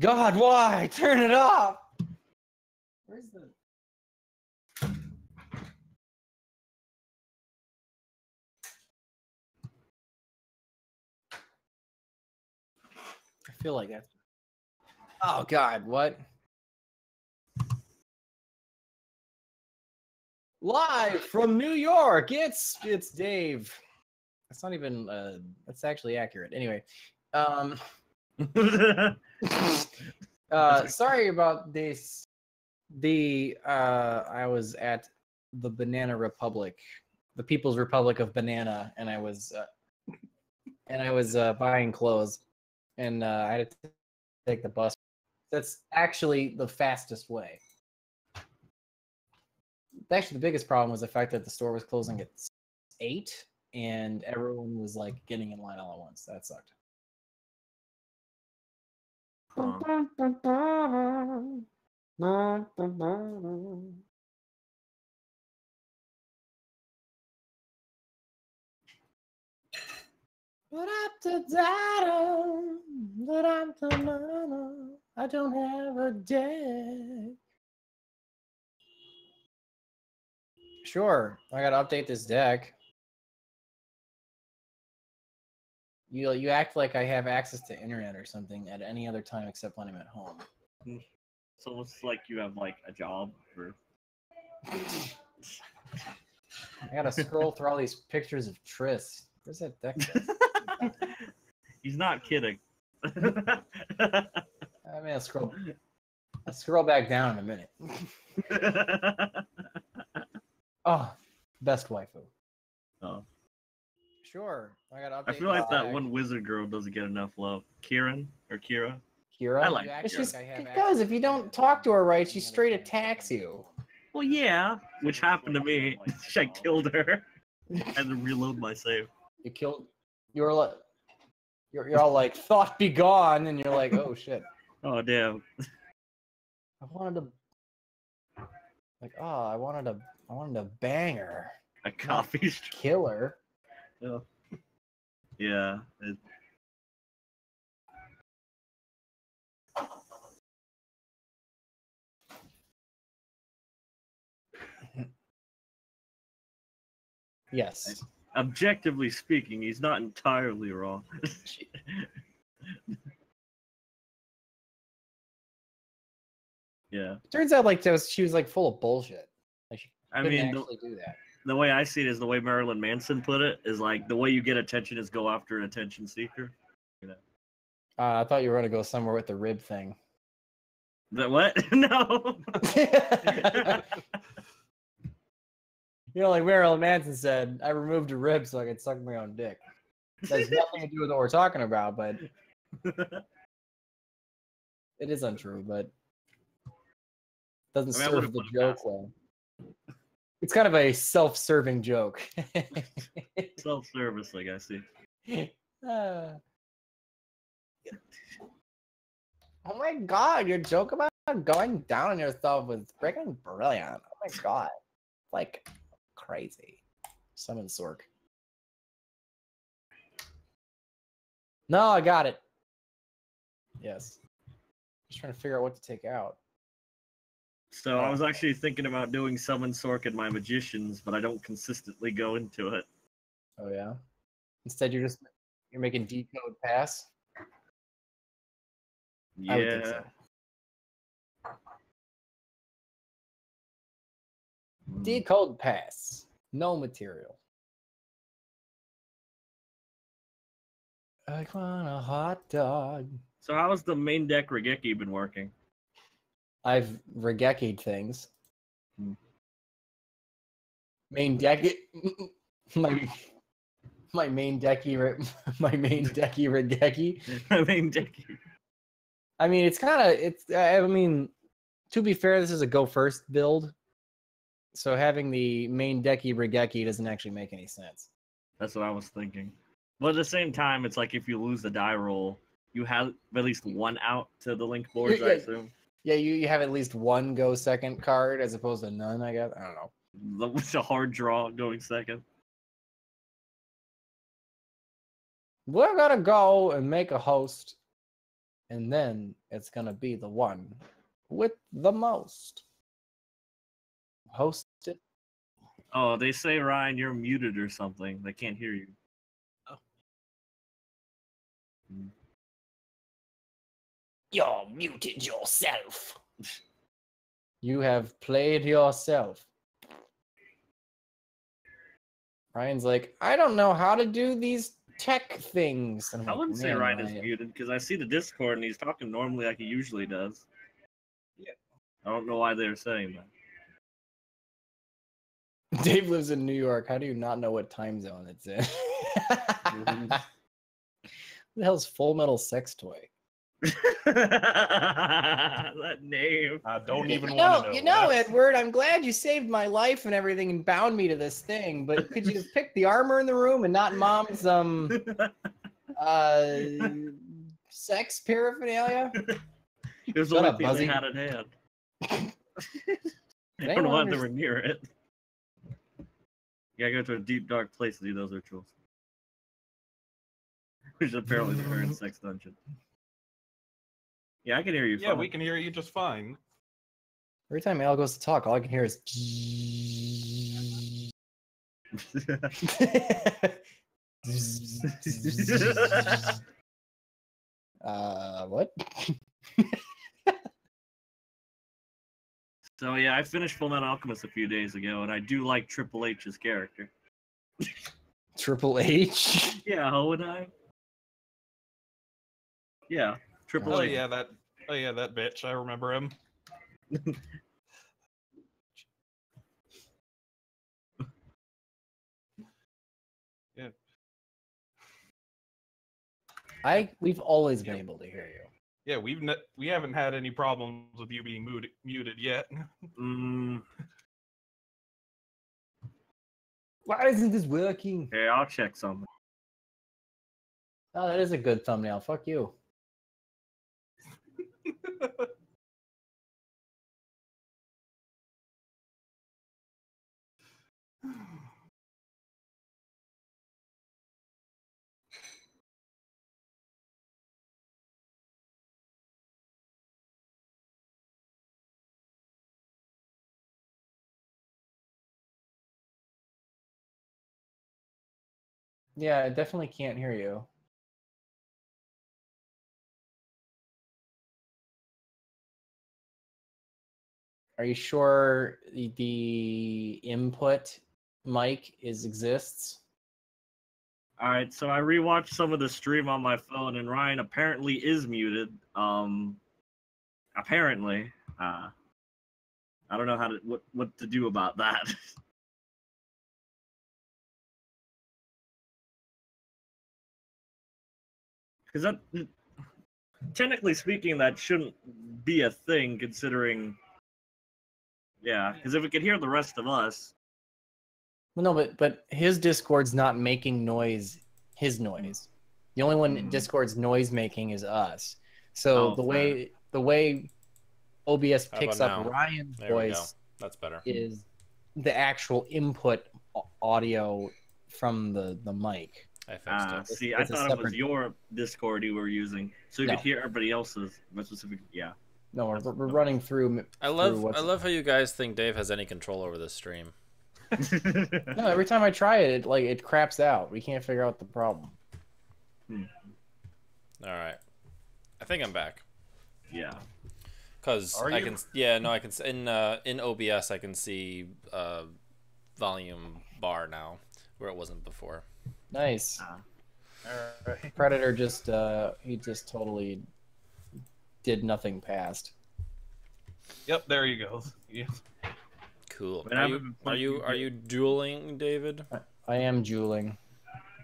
God, why? Turn it off! Where's the... I feel like that's... Oh, God, what? Live from New York, it's Dave. That's not even, that's actually accurate. Anyway, sorry about this. I was at the Banana Republic, the People's Republic of Banana, and I was buying clothes, and I had to take the bus. That's actually the fastest way. Actually, the biggest problem was the fact that the store was closing at 8, and everyone was like getting in line all at once. That sucked. I don't have a deck. Sure, I gotta update this deck. You act like I have access to internet or something at any other time except when I'm at home. So it's like you have like a job or... I gotta scroll through all these pictures of Triss. Where's that deck? He's not kidding. I mean, I'll scroll back down in a minute. Oh, best waifu. Oh. Sure, I gotta update. I feel like that one wizard girl doesn't get enough love. Kira? Kira? I like Kira. Because if you don't talk to her right, she straight attacks you. Well, yeah, which happened to me. I killed her. I had to reload my save. You're all like, thought be gone, and you're like, oh shit. Oh damn. I wanted to bang her. A coffee kill her. Yeah. Yes. Objectively speaking, he's not entirely wrong. Yeah. Turns out, like, she was like full of bullshit. Like, she couldn't actually do that. The way I see it is the way Marilyn Manson put it is like the way you get attention is go after an attention seeker. You know. I thought you were gonna go somewhere with the rib thing. The what? No. You know, like Marilyn Manson said, I removed a rib so I could suck my own dick. That has nothing to do with what we're talking about, but it is untrue, but doesn't serve the joke well. It's kind of a self-serving joke. Self-servicing, I see. Oh my god, your joke about going down on yourself was freaking brilliant. Oh my god. Like crazy. Summon Sork. No, I got it. Yes. Just trying to figure out what to take out. So I was actually thinking about doing Summon Sork in my Magicians, but I don't consistently go into it. Oh yeah? Instead you're making decode pass? Yeah. I would think so. Decode pass. No material. I want a hot dog. So how has the main deck Regeki been working? I've Regeki'd things. Main deck my main decky Regeki. My main decky. I mean, I mean, to be fair, this is a go first build. So having the main decky Regeki doesn't actually make any sense. That's what I was thinking. But at the same time, it's like if you lose the die roll, you have at least one out to the link boards, I assume. Yeah, you have at least one go second card as opposed to none, I guess. I don't know. It's a hard draw going second. We're gonna go and make a host and then it's gonna be the one with the most. Host it. Oh, they say, Ryan, you're muted or something. They can't hear you. Oh. Mm. You're muted yourself. You have played yourself. Ryan's like, I don't know how to do these tech things. And I'm I like, wouldn't say "Man, Ryan is Ryan." muted because I see the Discord and he's talking normally like he usually does. Yeah. I don't know why they're saying that. Dave lives in New York. How do you not know what time zone it's in? What the hell's Full Metal Sex Toy? That name. I don't even want to know. You know, Edward, I'm glad you saved my life and everything and bound me to this thing, but could you have picked the armor in the room and not mom's sex paraphernalia? It was the Shut only up, thing Buzzy. they had at hand. Did I don't anyone want them understand- near it. You gotta go to a deep, dark place to do those rituals. Which is apparently the current sex dungeon. Yeah, I can hear you. Yeah, fine. we can hear you just fine. Every time Al goes to talk, all I can hear is. What? So yeah, I finished Fullmetal Alchemist a few days ago, and I do like Triple H's character. Triple H? Yeah, Ho and I. Yeah, Triple Oh H. yeah, that bitch. I remember him. Yeah. We've always been able to hear you. Yeah, we haven't had any problems with you being muted yet. Why isn't this working? Hey, I'll check something. Oh, that is a good thumbnail. Fuck you. Yeah, I definitely can't hear you. Are you sure the input mic exists? All right, so I rewatched some of the stream on my phone, and Ryan apparently is muted. Apparently, I don't know what to do about that. Because that, technically speaking, that shouldn't be a thing, considering. Yeah, because if it could hear the rest of us. Well, no, but his Discord's not making noise. His noise. The only one Discord's noise making is us. So the way OBS picks up Ryan's voice That's better. is the actual input audio from the mic. I fixed it. See, It's I a thought it was separate- your Discord you were using, so you No. could hear everybody else's. But specific, yeah. No, we're running through. I love how you guys think Dave has any control over this stream. No, every time I try it, it craps out. We can't figure out the problem. All right, I think I'm back. Yeah. Cause Are I you? can, no, I can in OBS I can see volume bar now where it wasn't before. Nice. Alright. Predator just he just totally did nothing past. Yep, there you go. Yeah. Cool. But Are you dueling, David? I am dueling.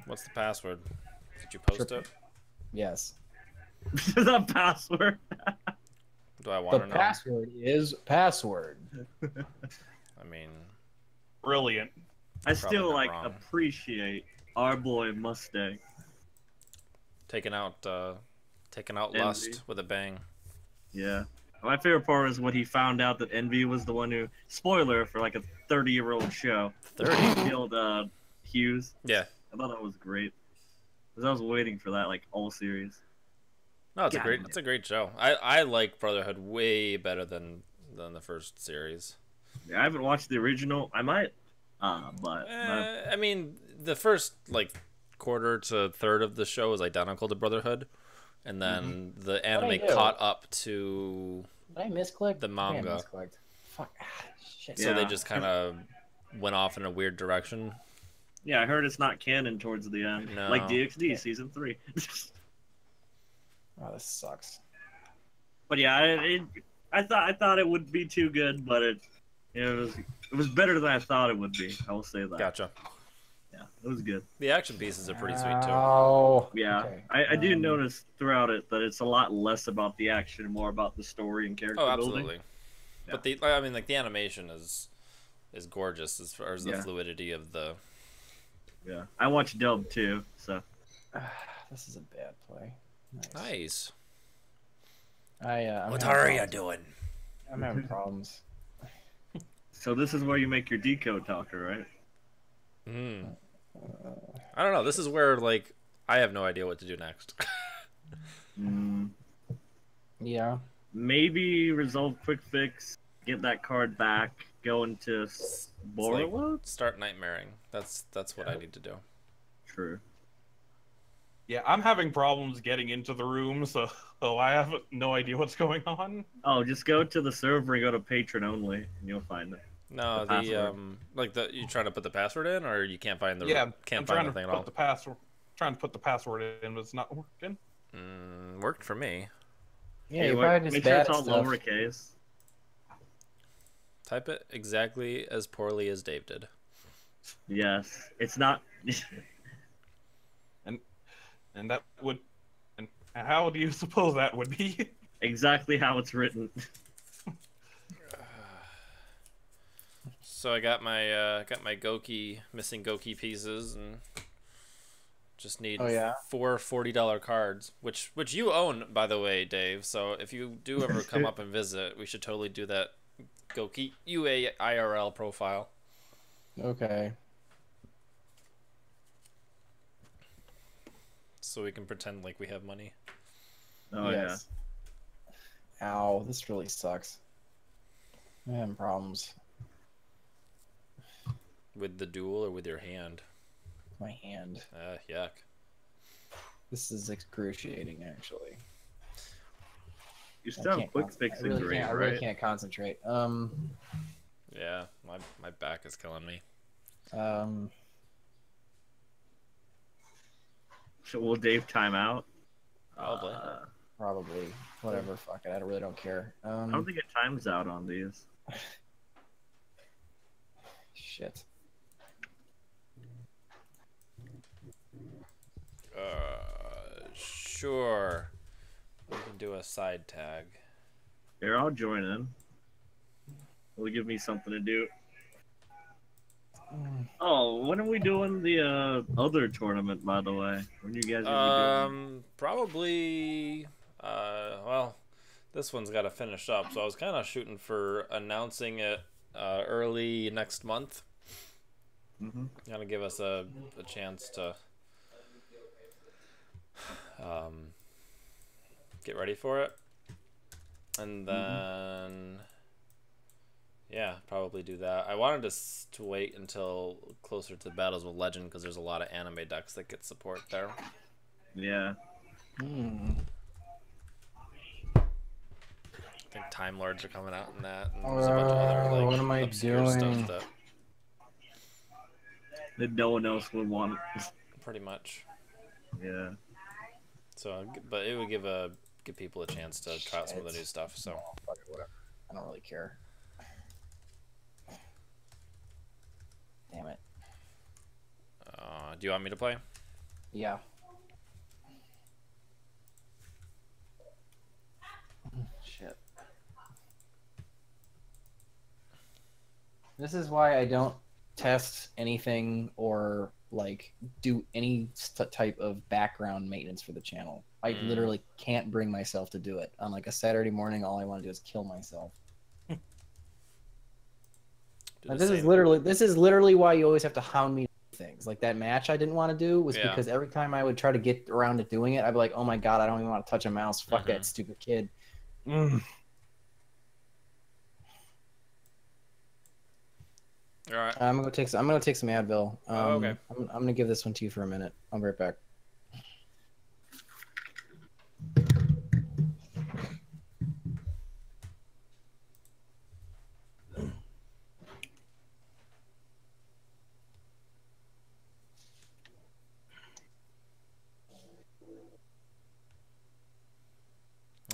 What's the password? Did you post it? Yes. The password. Do I The want to know? password is password. I mean, Brilliant. I Probably still not wrong. appreciate our boy Mustang. taking out Envy. lust with a bang. Yeah. My favorite part is when he found out that Envy was the one who, spoiler for like a 30-year-old show, 30. killed Hughes. Yeah. I thought that was great. Because I was waiting for that like all series. No, it's a great show. I like Brotherhood way better than the first series. Yeah, I haven't watched the original. I might, but I mean, the first like quarter to third of the show is identical to Brotherhood, and then the anime caught up to. Did I misclick? The manga. I misclicked. Fuck. Shit. So they just kind of went off in a weird direction. Yeah, I heard it's not canon towards the end, No. like DxD season 3. Oh, this sucks. But yeah, I thought it would be too good, but it was better than I thought it would be. I will say that. Gotcha. Yeah, it was good. The action pieces are pretty sweet too. Oh. Yeah, Okay. I do notice throughout it that it's a lot less about the action and more about the story and character building. Absolutely. Yeah. But the animation is gorgeous as far as the fluidity of the. Yeah, I watched Dub too, so. This is a bad play. Nice. What are you doing? I'm having problems. So this is where you make your decode talker, right? I don't know. This is where like I have no idea what to do next. Yeah. Maybe resolve quick fix, get that card back, go into Borderload? Start nightmaring. That's what I need to do. True. Yeah, I'm having problems getting into the room, so I have no idea what's going on. Oh, just go to the server and go to patron only, and you'll find it. No, you trying to put the password in, or you can't find the I'm trying to put the password. Trying to put the password in, but it's not working. Worked for me. Yeah, you probably just make sure it's all lowercase. Type it exactly as poorly as Dave did. Yes, it's not. and that would, and how do you suppose that would be? Exactly how it's written. So I got my Goki missing Goki pieces and just need 4 $40 cards, which you own, by the way, Dave. So if you do ever come up and visit, we should totally do that Goki UA IRL profile. Okay. So we can pretend like we have money. Oh yes. Yeah. Ow, this really sucks. I'm having problems. With the duel or with your hand? My hand. Yuck. This is excruciating, actually. You I still have quick fix in green, I right? really can't concentrate. Yeah, my back is killing me. So will Dave time out? Probably. Probably. Whatever. Fuck it. I really don't care. I don't think it times out on these. Shit. Sure. We can do a side tag. Here, I'll join in. Will give me something to do. Oh, when are we doing the other tournament, by the way? When you guys gonna be doing? Probably. Well, this one's got to finish up, so I was kind of shooting for announcing it early next month. Gonna give us a chance to get ready for it, and then yeah, probably do that. I wanted to wait until closer to Battles with Legend because there's a lot of anime decks that get support there. Yeah. I think Time Lords are coming out in that, and there's a bunch of other like what am I obscure doing? stuff That no one else would want. pretty much. Yeah. So, but it would give people a chance to try out some of the new stuff. So, Fuck it, whatever. I don't really care. Damn it. do you want me to play? Yeah. Shit. This is why I don't test anything or like do any type of background maintenance for the channel. I literally can't bring myself to do it. On like a Saturday morning, all I want to do is kill myself. This is literally why you always have to hound me things. Like that match I didn't want to do was because every time I would try to get around to doing it, I'd be like, oh my god, I don't even want to touch a mouse. Fuck that stupid kid. Mm. All right. I'm gonna take some Advil. Okay. I'm gonna give this one to you for a minute. I'll be right back.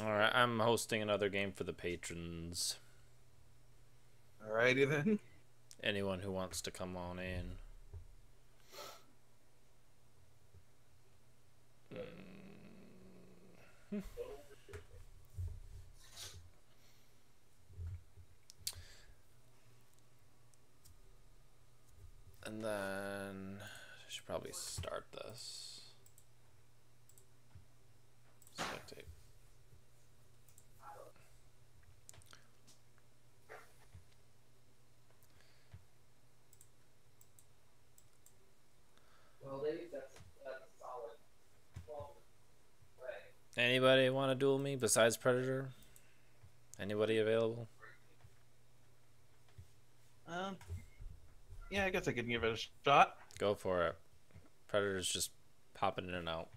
All right. I'm hosting another game for the patrons. Alrighty then. Anyone who wants to come on in. And then I should probably start this. Spectate. Well, that's solid. Anybody want to duel me besides Predator? Anybody available? Yeah, I guess I could give it a shot. Go for it. Predator's just popping in and out.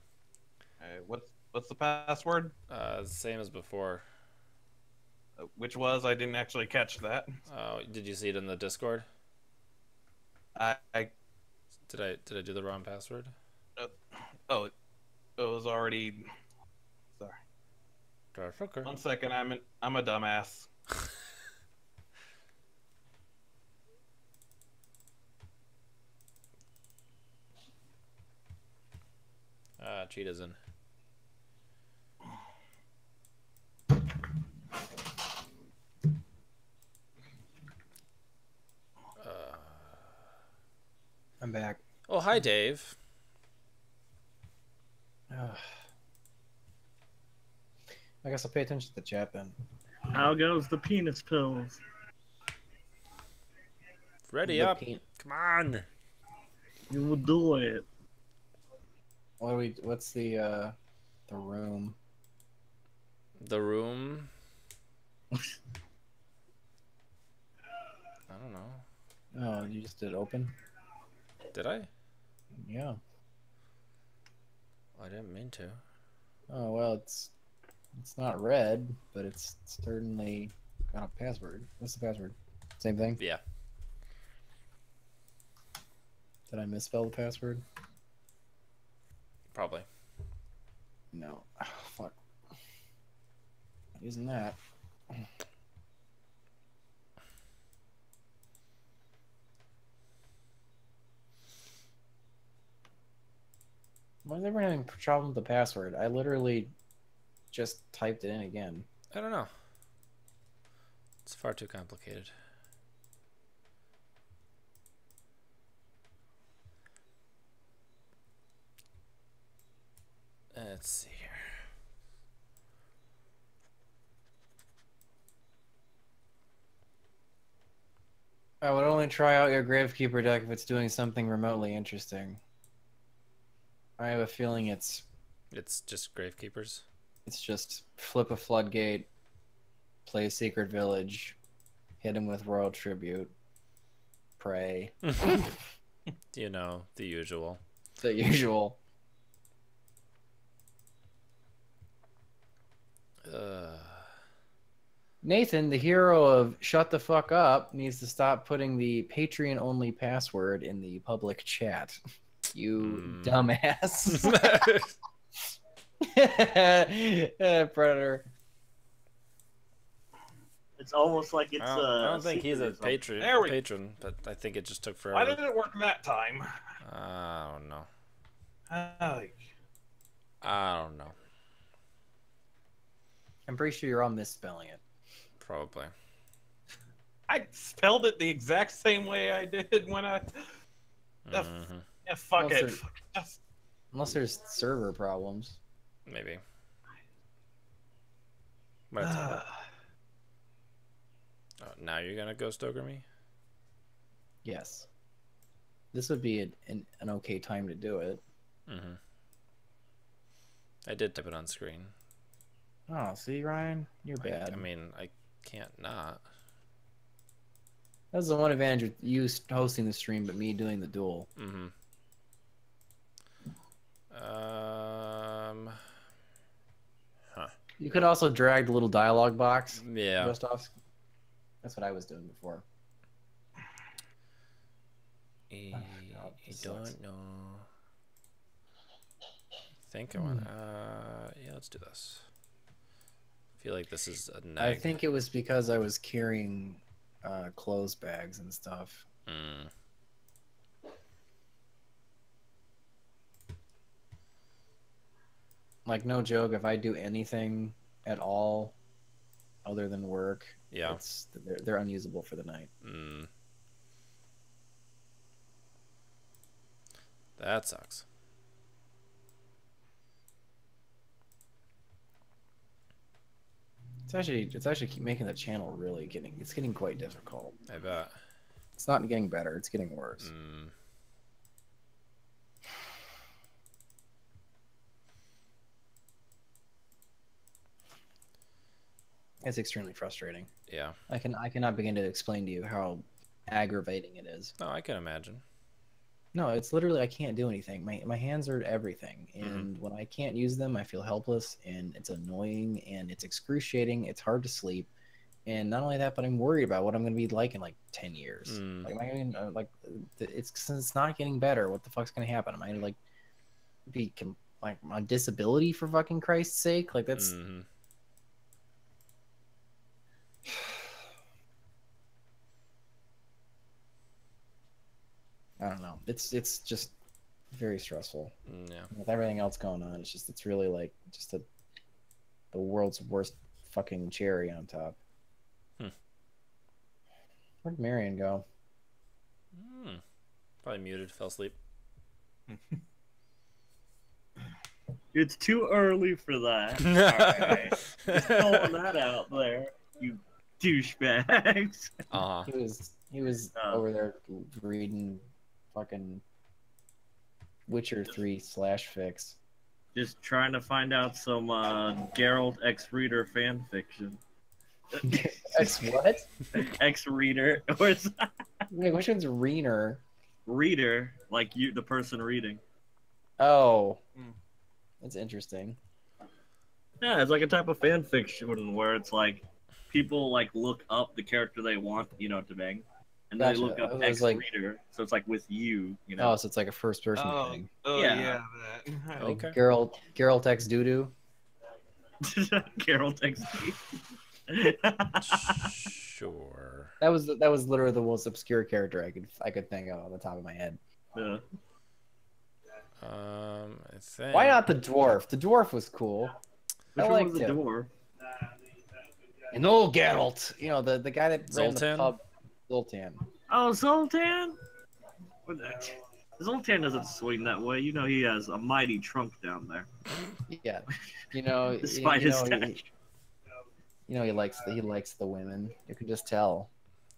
What's the password? Same as before. Which was I didn't actually catch that. Oh, did you see it in the Discord? I Did I do the wrong password? oh, it was already. Sorry. That's okay. 1 second. I'm a dumbass. Cheetah's in. I'm back. Oh, hi, Dave. I guess I'll pay attention to the chat then. How goes the penis pills? Ready up. Come on. You will do it. What's the room? The room? I don't know. Oh, you just did open? Did I? Yeah. I didn't mean to. Oh, well, it's not red, but it's certainly got a password. What's the password? Same thing? Yeah. Did I misspell the password? Probably. No. Oh, fuck. Not using that. Why is everyone having a problem with the password? I literally just typed it in again. I don't know. It's far too complicated. Let's see here. I would only try out your Gravekeeper deck if it's doing something remotely interesting. I have a feeling it's just Gravekeepers. It's just flip a floodgate, play a secret village, hit him with royal tribute, pray. You know, the usual. The usual. Nathan, the hero of Shut the Fuck Up, needs to stop putting the Patreon-only password in the public chat. You dumbass. Predator. It's almost like it's. I don't think he's a patron, but I think it just took forever. Why didn't it work that time? I don't know. I don't know. I'm pretty sure you're all misspelling it. Probably. I spelled it the exact same way I did when I. Yeah, fuck it. Unless there's server problems. Maybe. Oh, now you're gonna ghost ogre me? Yes. this would be an okay time to do it. Mm-hmm. I did type it on screen. Oh, see, Ryan, you're bad. I mean, I can't not. That's the one advantage with you hosting the stream, but me doing the duel. Mm-hmm. Huh. You could also drag the little dialogue box. Yeah. Just off. That's what I was doing before. I This don't sucks. know. I think I want. Yeah, let's do this. I feel like this is a neg. I think it was because I was carrying clothes bags and stuff. Mm. Like, no joke, if I do anything at all other than work, Yeah. they're unusable for the night. Mm. That sucks. It's actually making the channel really getting quite difficult. I bet. It's not getting better, it's getting worse. Mm. It's extremely frustrating. Yeah. I cannot begin to explain to you how aggravating it is. No, I can imagine. No, it's literally I can't do anything. My hands are everything, and when I can't use them, I feel helpless, and it's annoying, and it's excruciating. It's hard to sleep, and not only that, but I'm worried about what I'm going to be like in like 10 years. Mm. Like, am I going to like it's not getting better? What the fuck's going to happen? Am I going to like be like on disability for fucking Christ's sake? Like that's. Mm-hmm. I don't know. It's just very stressful. Yeah. With everything else going on, it's really like just the world's worst fucking cherry on top. Where'd Marion go? Probably muted, fell asleep. It's too early for that. Alright. Just throwing that out there, you douchebags. Uh-huh. He was over there reading fucking Witcher 3 /fix. Just trying to find out some Geralt X-Reader fan fiction. X what? X-Reader. Wait, which one's Reener? Reader, like you, the person reading. Oh. That's interesting. Yeah, it's like a type of fan fiction where it's like people like look up the character they want, to bang. And then they look up X-Reader, so it's like with you, Oh, so it's like a first-person thing. Oh, Yeah. that. Like Okay. Geralt X Doodoo. Geralt X. Sure. That was literally the most obscure character I could think of on the top of my head. Yeah. I think. Why not the dwarf? The dwarf was cool. Which I one liked was the him. door? And old Geralt, the guy that ran the Zoltan? pub, Zoltan. Oh, Zoltan. Zoltan doesn't swing that way. He has a mighty trunk down there. Yeah, Despite his stature. He likes the women. You can just tell.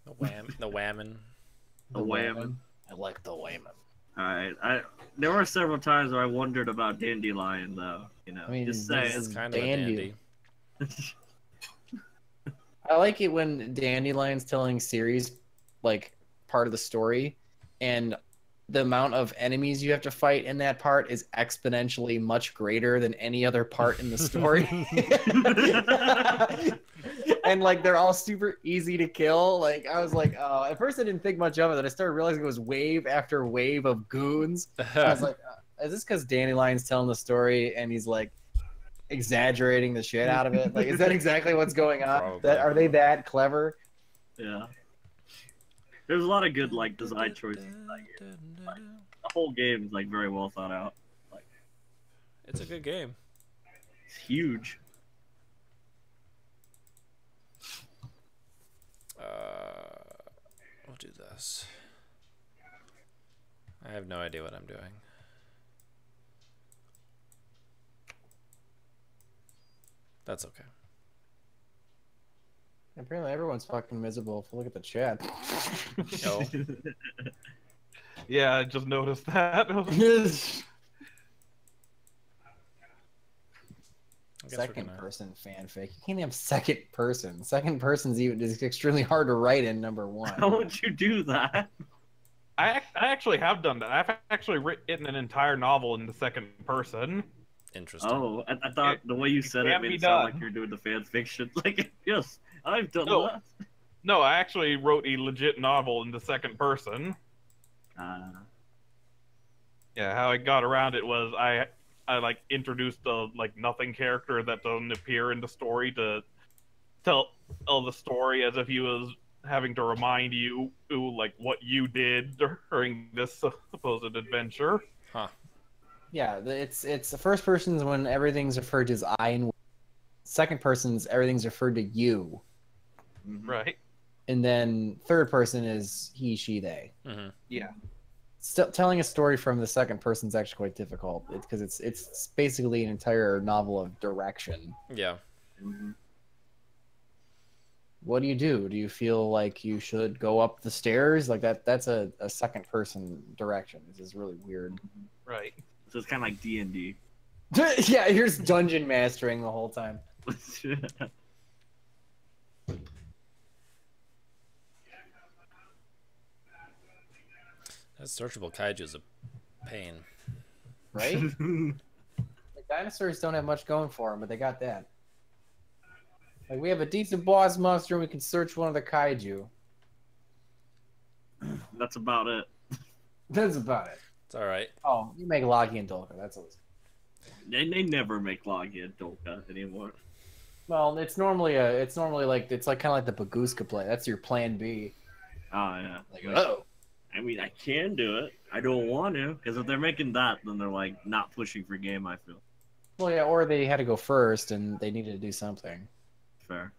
The whammon. The whammon. I like the whammon. Alright, there were several times where I wondered about Dandelion, though. I mean, just saying. It's kind of a dandy. I like it when Dandelion's telling Ciri's like part of the story, and the amount of enemies you have to fight in that part is exponentially much greater than any other part in the story. And like they're all super easy to kill. Like I was like, oh, at first I didn't think much of it, then I started realizing it was wave after wave of goons. I was like, is this because Dandelion's telling the story and he's like exaggerating the shit out of it? Like, is that exactly what's going on? Probably. Are they that clever? Yeah. There's a lot of good design choices in that game. The whole game is very well thought out. It's a good game. It's huge. We'll do this. I have no idea what I'm doing. That's okay. Apparently everyone's fucking miserable if you look at the chat. No. Yeah, I just noticed that. Second person fanfic. You can't have second person. Second person's even is extremely hard to write in #1. How would you do that? I actually have done that. I've actually written an entire novel in the second person. Interesting. Oh, I thought the way you said it made it sound like you're doing the fan fiction. Like, yes, I've done that. No, I actually wrote a legit novel in the second person. Yeah, how I got around it was I like introduced a like nothing character that doesn't appear in the story to tell the story as if he was having to remind you like what you did during this supposed adventure. Huh. Yeah, it's the first person's when everything's referred to as I and we. Second person's everything's referred to you. Right. And then third person is he, she, they. Yeah. Still, telling a story from the second person is actually quite difficult because it's basically an entire novel of direction. Yeah. What do you do? Do you feel like you should go up the stairs? Like that's a second person direction. This is really weird. Right. So it's kind of like D&D. Yeah, here's dungeon mastering the whole time. That searchable kaiju is a pain. Right? The dinosaurs don't have much going for them, but they got that. Like, we have a decent boss monster and we can search one of the kaiju. That's about it. That's about it. It's alright. Oh, you make Logi and Dolka, that's always... They never make Logi and Dolka anymore. Well, it's normally like kind of like the Baguska play. That's your plan B. Oh yeah. Like, oh. I mean, I can do it. I don't want to, because if they're making that, then they're like not pushing for game. I feel. Well, yeah, or they had to go first and they needed to do something. Fair.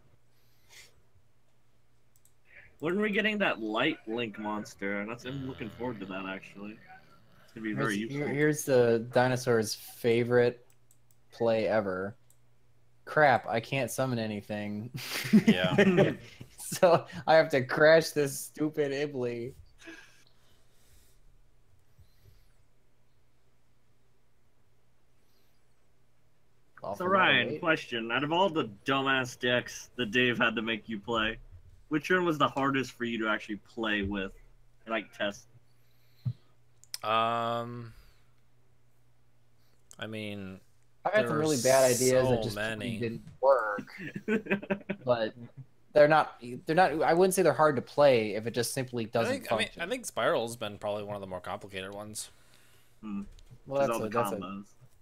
When are we getting that light link monster? I'm looking forward to that actually. It's gonna be very useful. Here's the dinosaur's favorite play ever. Crap, I can't summon anything. Yeah. So I have to crash this stupid Ibly. So Ryan, question: out of all the dumbass decks that Dave had to make you play, which one was the hardest for you to actually play with, like test? I mean, I've had some really bad ideas that just didn't work. But they're not. I wouldn't say they're hard to play if it just simply doesn't function. I think Spiral's been probably one of the more complicated ones. Well,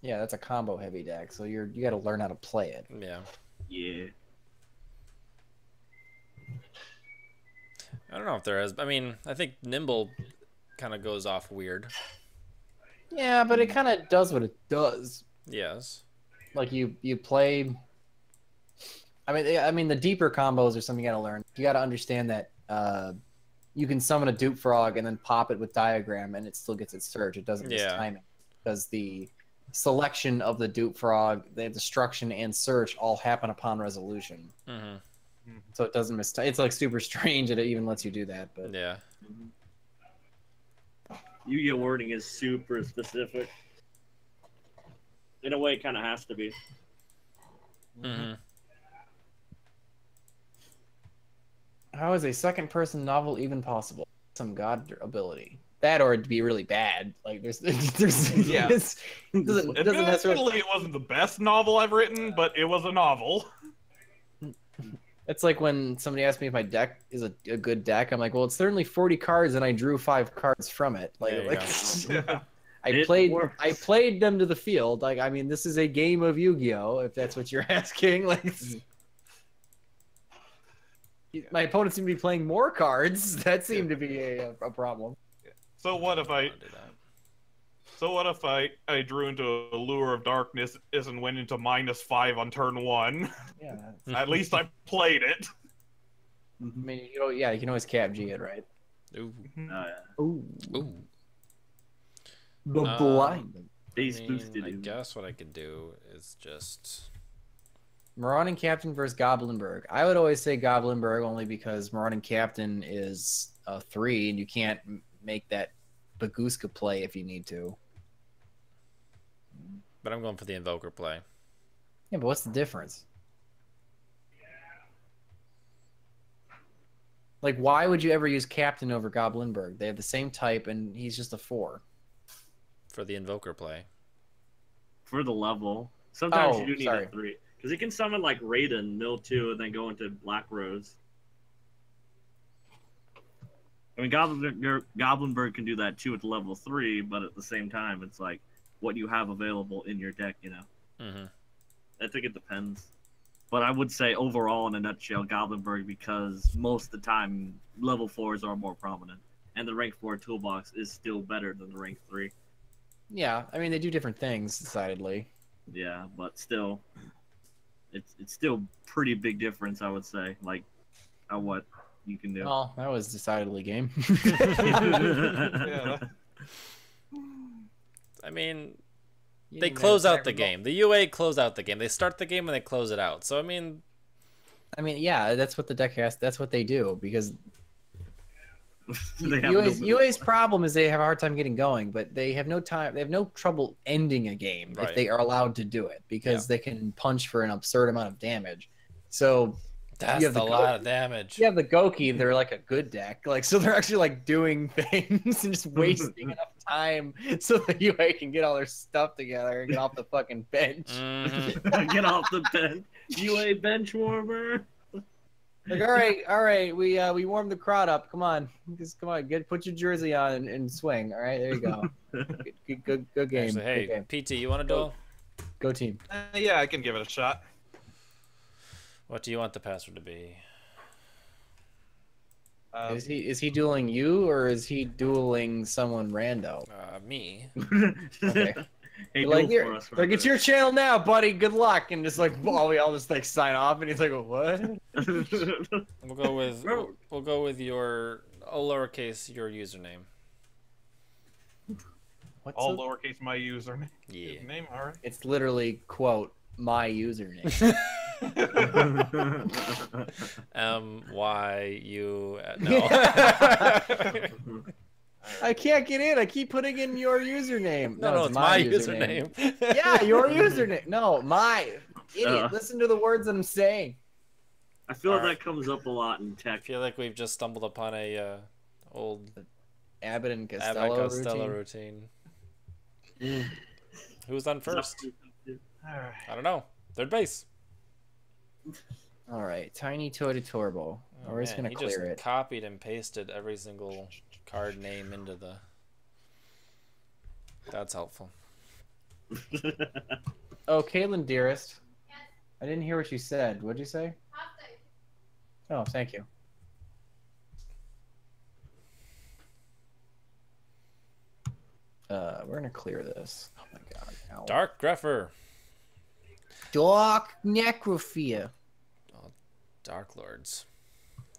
that's a combo heavy deck, so you got to learn how to play it. Yeah. Yeah. I don't know if there is. I mean, I think Nimble kind of goes off weird. Yeah, but it kind of does what it does. Yes. Like you play. I mean, the deeper combos are something you got to learn. You got to understand that you can summon a dupe frog and then pop it with diagram, and it still gets its surge. It doesn't miss timing because the selection of the dupe frog, the destruction and search all happen upon resolution. So it doesn't miss. It's like super strange that it even lets you do that. But yeah. Yu-Gi-Oh wording is super specific. In a way, it kind of has to be. How is a second-person novel even possible? Some god ability. That or it'd be really bad. Like there's yeah. It doesn't necessarily. It wasn't the best novel I've written, but it was a novel. It's like when somebody asked me if my deck is a good deck. I'm like, well, it's certainly 40 cards, and I drew 5 cards from it. I played them to the field. Like, I mean, this is a game of Yu-Gi-Oh! If that's what you're asking. Like, my opponent seemed to be playing more cards. That seemed to be a problem. So what if I drew into a Lure of Darkness and went into -5 on turn 1? Yeah. At least I played it. I mean, you can always cap G it, right? Ooh. Ooh. The blind. I guess what I could do is just Marauding Captain versus Goblinberg. I would always say Goblinberg only because Marauding Captain is a 3, and you can't make that Baguska play if you need to. But I'm going for the Invoker play. Yeah, but what's the difference? Like, why would you ever use Captain over Goblinberg? They have the same type, and he's just a 4. For the Invoker play. For the level. Sometimes you do need a 3. Because he can summon, like, Raiden, mill 2, and then go into Black Rose. I mean, Goblinberg can do that, too, at level 3, but at the same time, it's like what you have available in your deck, you know? Mm-hmm. I think it depends. But I would say overall, in a nutshell, Goblinberg, because most of the time, level 4s are more prominent. And the rank 4 toolbox is still better than the rank 3. Yeah, I mean, they do different things, decidedly. Yeah, but still, it's still pretty big difference, I would say, like, what you can do. Well, that was decidedly game. Yeah. I mean... They close out the game. The UA close out the game. They start the game and they close it out. So I mean, yeah, that's what the deck has. That's what they do because UA's problem is they have a hard time getting going, but they have no time. They have no trouble ending a game if they are allowed to do it because they can punch for an absurd amount of damage. So that's a lot of damage. You have the Goki, they're like a good deck. Like, so they're actually like doing things and just wasting enough time so the UA can get all their stuff together and get off the fucking bench. Get off the bench. UA bench warmer. Like, all right, we warmed the crowd up. Come on, put your jersey on and swing. All right, there you go. Good game. Actually, hey, good game. PT, you want to duel? Go team. Yeah, I can give it a shot. What do you want the password to be? Is he dueling you or is he dueling someone rando? Me. Okay. Hey, like it's your channel now, buddy. Good luck. And just like we all just like sign off, and he's like, what? We'll go with your lowercase your username. All lowercase my username. Yeah. Name, all right. It's literally quote my username. MYU. No. I can't get in. I keep putting in your username. No, it's my username. Yeah, your username. No, my idiot. Listen to the words that I'm saying. I feel like that comes up a lot in tech. I feel like we've just stumbled upon a old Abbott and Costello routine. Who's on first? I don't know. Third base. All right, Tiny Toyota Turbo. We're just gonna clear it. Copied and pasted every single card name into the. That's helpful. Oh, Caitlin, dearest. Yes. I didn't hear what you said. What'd you say? Oh, thank you. We're gonna clear this. Oh my god. Ow. Dark Greffer. Dark Necrophia. Oh, Dark Lords.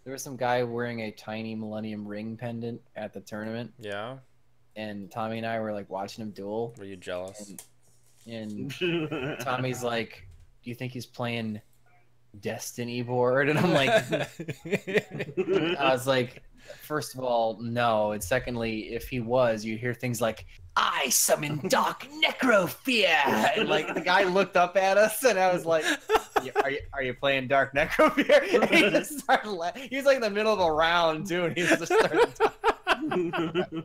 There was some guy wearing a tiny Millennium Ring pendant at the tournament. Yeah. And Tommy and I were like watching him duel. Were you jealous? And Tommy's like, "Do you think he's playing Destiny board?" And I'm like, I was like, first of all, no. And secondly, if he was, you hear things like, "I summon Dark Necrophia," and like the guy looked up at us, and I was like, "Are you playing Dark Necrophia?" And he just started laughing. He was like in the middle of a round too, and he just started talking.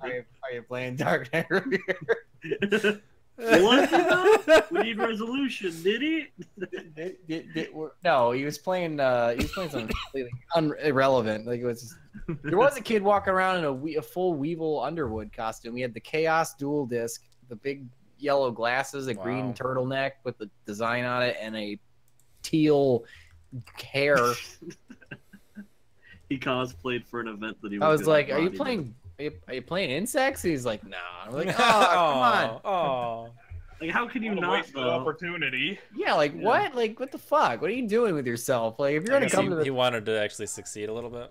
Are you playing Dark Necrophia? What? We need resolution, did he? No, he was playing something completely irrelevant. Like it was just, there was a kid walking around in a full Weevil Underwood costume. He had the Chaos Dual Disc, the big yellow glasses, a green turtleneck with the design on it, and a teal hair. He cosplayed for an event that he was. I was like, "Are you playing insects?" He's like, "No." I'm like, "Oh, come on." Oh. Like, how can you not? Waste of opportunity. Yeah, like what? Like what the fuck? What are you doing with yourself? Like if you're gonna come to he wanted to actually succeed a little bit.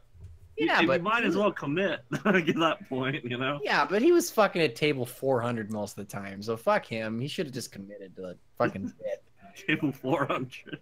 Yeah, but you might as well commit at that point, you know? Yeah, but he was fucking at table 400 most of the time, so fuck him. He should have just committed to the fucking bit. Table 400.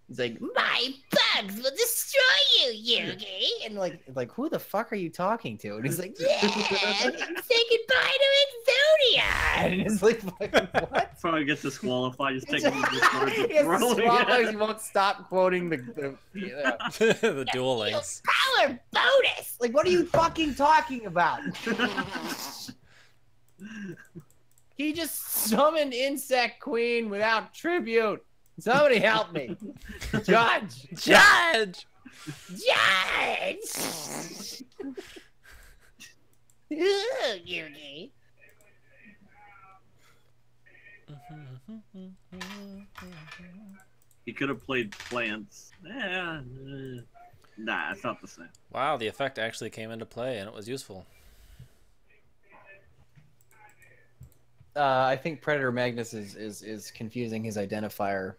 He's like, my bugs will destroy you, Yugi. And like, who the fuck are you talking to? And he's like, yeah, say goodbye to Exodia. And it's like, fucking what? Probably gets disqualified. Just taking he won't stop quoting the the dueling. Power bonus. Like, what are you fucking talking about? He just summoned Insect Queen without tribute. Somebody help me. Judge! Judge! Judge! Ooh, Yugi. He could have played plants. Nah, it's not the same. Wow, the effect actually came into play and it was useful. I think Predator Magnus is confusing his identifier.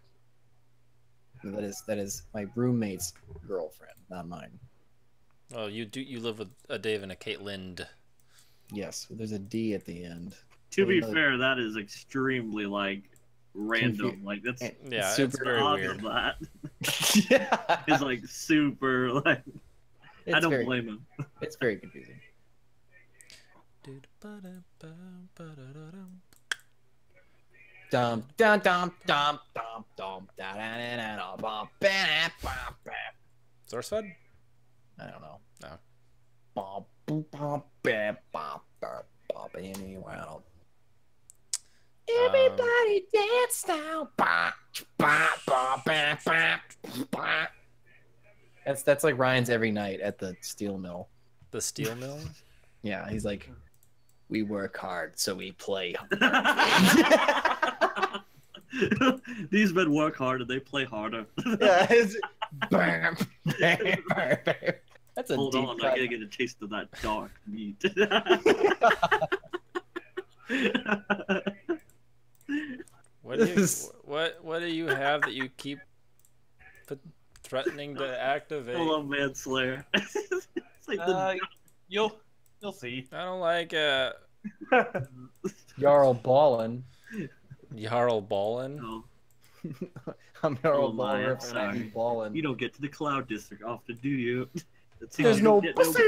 That is my roommate's girlfriend, not mine. Oh, you live with a Dave and a Caitlin. Yes, there's a D at the end. To be fair, that is extremely like random. Like that's it's very weird. That. Yeah, it's like super like. I don't blame him. It's very confusing. Dum dum dum dum dum dum da da da da bum ba ba ba. Sourcefed? I don't know. No. Bum boom bum ba ba ba ba anyway. Everybody dance now. Ba ba ba ba ba ba. That's like Ryan's every night at the steel mill. The steel mill? Yeah, he's like, we work hard, so we play. These men work hard and they play harder. Yeah, bam, bam, bam, bam. That's a Hold deep on, cut. I gotta get a taste of that dark meat. What do you have that you keep threatening to activate? I love Manslayer. It's like you'll see. I don't like it. Jarl Ballin. Jarl Ballin? No. I'm Jarl I'm Ballin. sorry. Ballin. You don't get to the Cloud District often, do you? There's no pussy.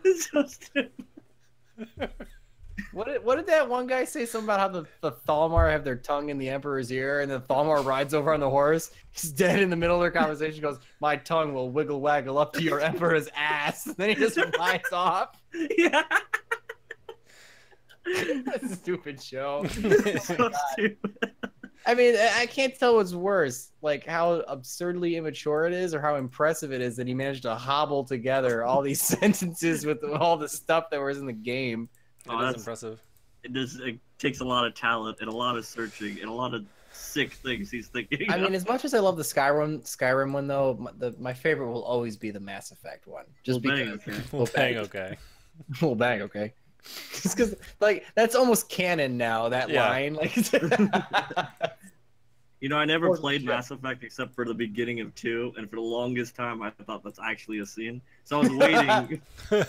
It's so stupid. What did that one guy say? Something about how the Thalmar have their tongue in the Emperor's ear, and the Thalmar rides over on the horse. He's dead in the middle of their conversation. He goes, "My tongue will wiggle waggle up to your Emperor's ass." And then he just rides off. Yeah. That's a stupid show. It's so stupid. I mean, I can't tell what's worse, like how absurdly immature it is, or how impressive it is that he managed to hobble together all these sentences with all the stuff that was in the game. That's impressive. It takes a lot of talent and a lot of searching and a lot of sick things he's thinking. I mean, as much as I love the Skyrim one, though, my favorite will always be the Mass Effect one. Just because. Well, bang, okay. Well, bang, okay. Just because, like, that's almost canon now. That line, like. You know, I never played Mass Effect except for the beginning of 2, and for the longest time, I thought that's actually a scene. So I was waiting.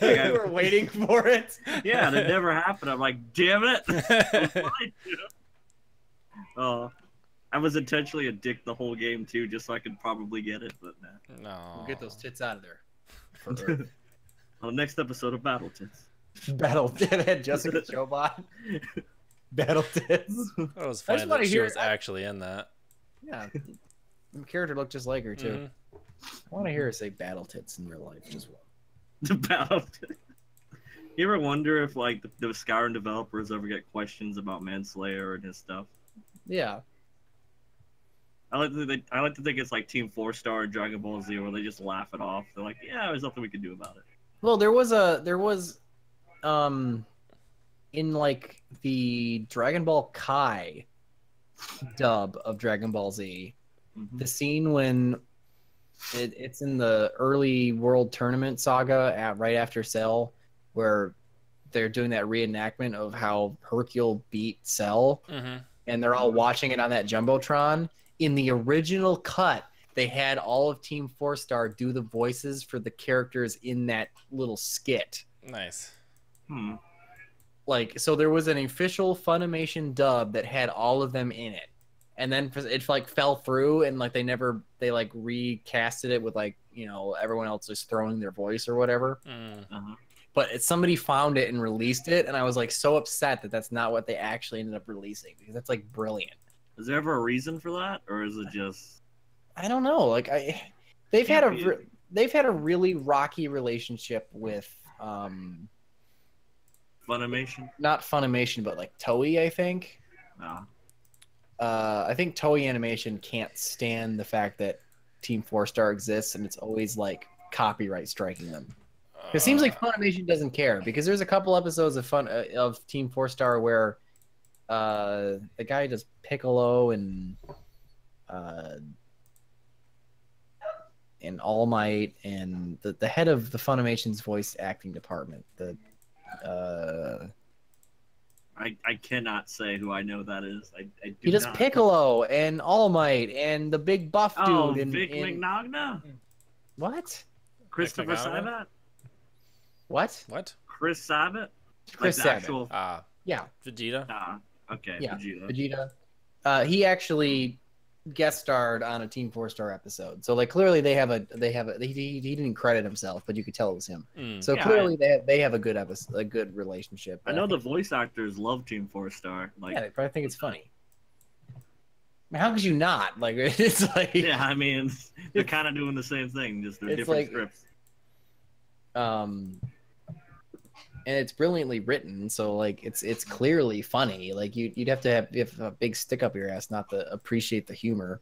You were waiting for it? Yeah, and it never happened. I'm like, damn it! I was intentionally a dick the whole game, too, just so I could probably get it, but nah. No. We'll get those tits out of there. On the next episode of Battle Tits. Battle Tits. Jessica Chobot. Battle Tits. That was funny that she was actually in that. Yeah, the character looked just like her too. Mm-hmm. I want to hear her say "battle tits" in real life as well. The battle tits. You ever wonder if like the Skyrim developers ever get questions about Manslayer and his stuff? Yeah. I like to think it's like Team 4-Star and Dragon Ball Z, where they just laugh it off. They're like, "Yeah, there's nothing we can do about it." Well, there was in like the Dragon Ball Kai dub of Dragon Ball Z, the scene when it's in the early World Tournament saga right after Cell, where they're doing that reenactment of how Hercule beat Cell, and they're all watching it on that Jumbotron. In the original cut, they had all of Team 4-Star do the voices for the characters in that little skit. Nice. like, so there was an official Funimation dub that had all of them in it, and then it like fell through, and like they like recasted it with like, you know, everyone else just throwing their voice or whatever. But somebody found it and released it, and I was like so upset that that's not what they actually ended up releasing, because that's like brilliant. Is there ever a reason for that, or is it just? I don't know. Like they've had a really rocky relationship with Funimation. Not Funimation, but like Toei, I think. No. I think Toei Animation can't stand the fact that Team 4-Star exists, and it's always like copyright striking them. It seems like Funimation doesn't care, because there's a couple episodes of Team 4-Star where the guy does Piccolo and All Might, and the head of the Funimation's voice acting department. I cannot say who I know that is. I do he does not. Piccolo and All Might and the big buff dude. Oh, and Vic Mignogna? What? Christopher Sabat? What? Chris Sabat? Chris like Sabat. Actual... Yeah. Vegeta? Okay, yeah, Vegeta. He actually guest starred on a Team 4-Star episode. So like clearly he didn't credit himself, but you could tell it was him. So yeah, clearly they have a good relationship. I know the voice actors love Team 4-Star. Like, yeah, they probably think it's funny. I mean, how could you not? Like, it's like, yeah, I mean, they're kind of doing the same thing, just they're different like, scripts. And it's brilliantly written, so like it's clearly funny. Like you'd have to have a big stick up your ass not to appreciate the humor.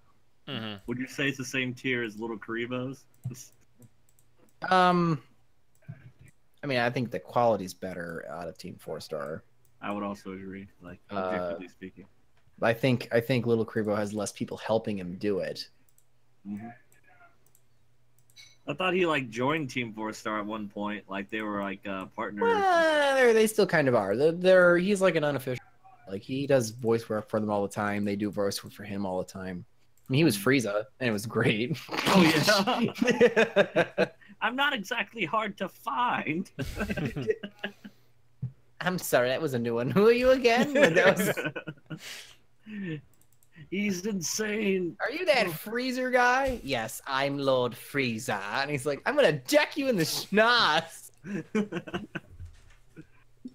Would you say it's the same tier as Little Karibo's? I mean, I think the quality's better out of Team 4-Star. I would also agree, like objectively speaking. I think Little Karibo has less people helping him do it. I thought he like joined Team 4-Star at one point, like they were like partners. Well, they still kind of are. He's like an unofficial. Like he does voice work for them all the time. They do voice work for him all the time. I mean, he was Frieza, and it was great. Oh yeah. I'm not exactly hard to find. I'm sorry, that was a new one. Who are you again? He's insane. Are you that Freezer guy? Yes, I'm Lord Frieza. And he's like, I'm gonna deck you in the schnoz.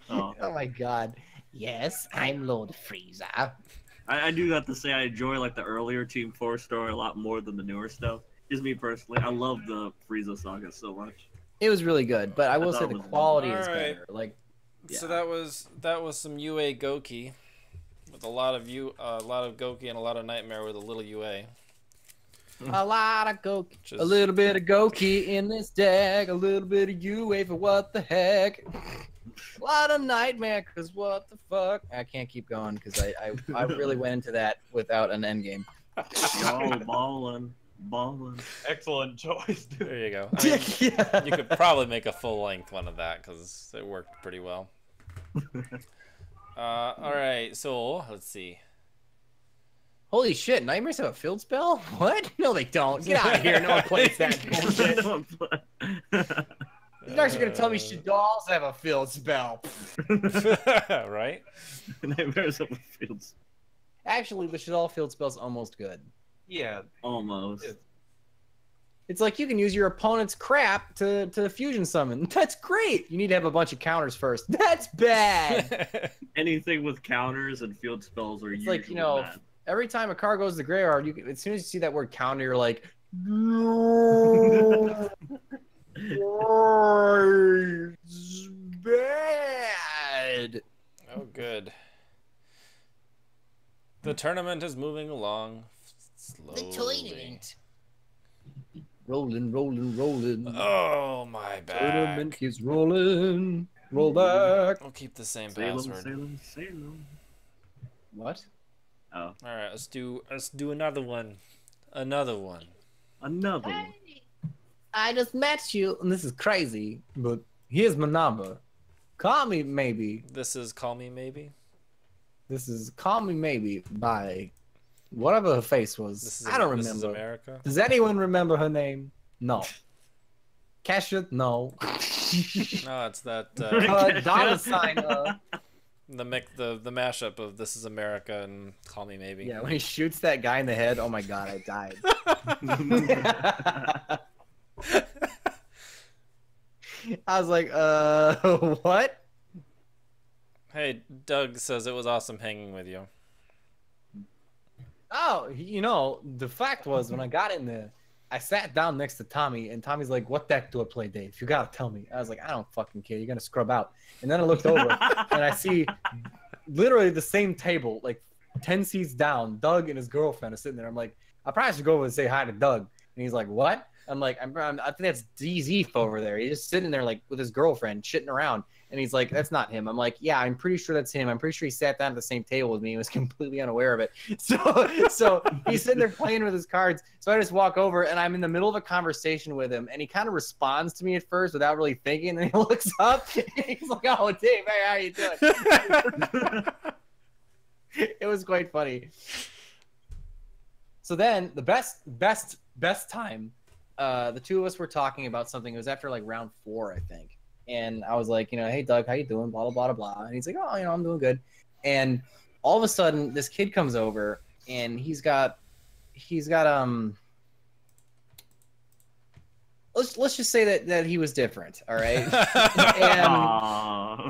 Oh my god. Yes, I'm Lord Frieza. I do have to say I enjoy like the earlier Team 4-Star a lot more than the newer stuff. Just me personally, I love the Frieza saga so much. It was really good, but I will say the quality is better. Like, yeah. So that was some UA Goki. With a lot of Goki and a lot of Knightmare with a little UA. A lot of Goki, a little bit of Goki in this deck, a little bit of UA for what the heck. A lot of Knightmare, cause what the fuck. I can't keep going because I really went into that without an endgame. Oh, ballin'. Excellent choice, dude. There you go. I mean, yeah. You could probably make a full-length one of that because it worked pretty well. All right, so let's see. Holy shit, Nightmares have a field spell? What? No, they don't. Get out of here. No one plays that bullshit. You guys are going to tell me Shaddolls have a field spell. Right? Nightmares have a field spell. Actually, the Shaddol field spell's almost good. Yeah. Almost. It's like you can use your opponent's crap to fusion summon. That's great. You need to have a bunch of counters first. That's bad. Anything with counters and field spells are usually like, you know, bad. Every time a card goes to the graveyard, as soon as you see that word counter, you're like, it's bad. Oh, good. The tournament is moving along slowly. The tournament. Rolling, rolling, rolling. Oh, my back. Tournament keeps rolling. Roll back. I'll keep the same password. Salem. What? Oh. All right, let's do another one. Another one. Hey, I just met you, and this is crazy, but here's my number. Call me maybe. This is Call Me Maybe? This is Call Me Maybe by whatever her face was. I don't remember. This is America? Does anyone remember her name? No. Kesha? No. No, it's that... dollar sign. The mashup of This Is America and Call Me Maybe. Yeah, when he shoots that guy in the head, oh my god, I died. I was like, what? Hey, Doug says it was awesome hanging with you. Oh, you know, the fact was when I got in there, I sat down next to Tommy, and Tommy's like, "What deck do I play, Dave? You gotta tell me." I was like, "I don't fucking care. You're gonna scrub out." And then I looked over, and I see literally the same table, like 10 seats down. Doug and his girlfriend are sitting there. I'm like, I probably should go over and say hi to Doug. And he's like, "What?" I'm like, I think that's DZ over there. He's just sitting there like with his girlfriend, shitting around. And he's like, "That's not him." I'm like, "Yeah, I'm pretty sure that's him. I'm pretty sure he sat down at the same table with me and was completely unaware of it." So he's sitting there playing with his cards. So I just walk over and I'm in the middle of a conversation with him, and he kind of responds to me at first without really thinking. And he looks up and he's like, "Oh, Dave, hey, how you doing?" It was quite funny. So then the best time, the two of us were talking about something. It was after like round 4, I think. And I was like, "Hey, Doug, how you doing? Blah, blah, blah, blah." And he's like, "Oh, I'm doing good." And all of a sudden, this kid comes over, and he's got let's just say that he was different, all right?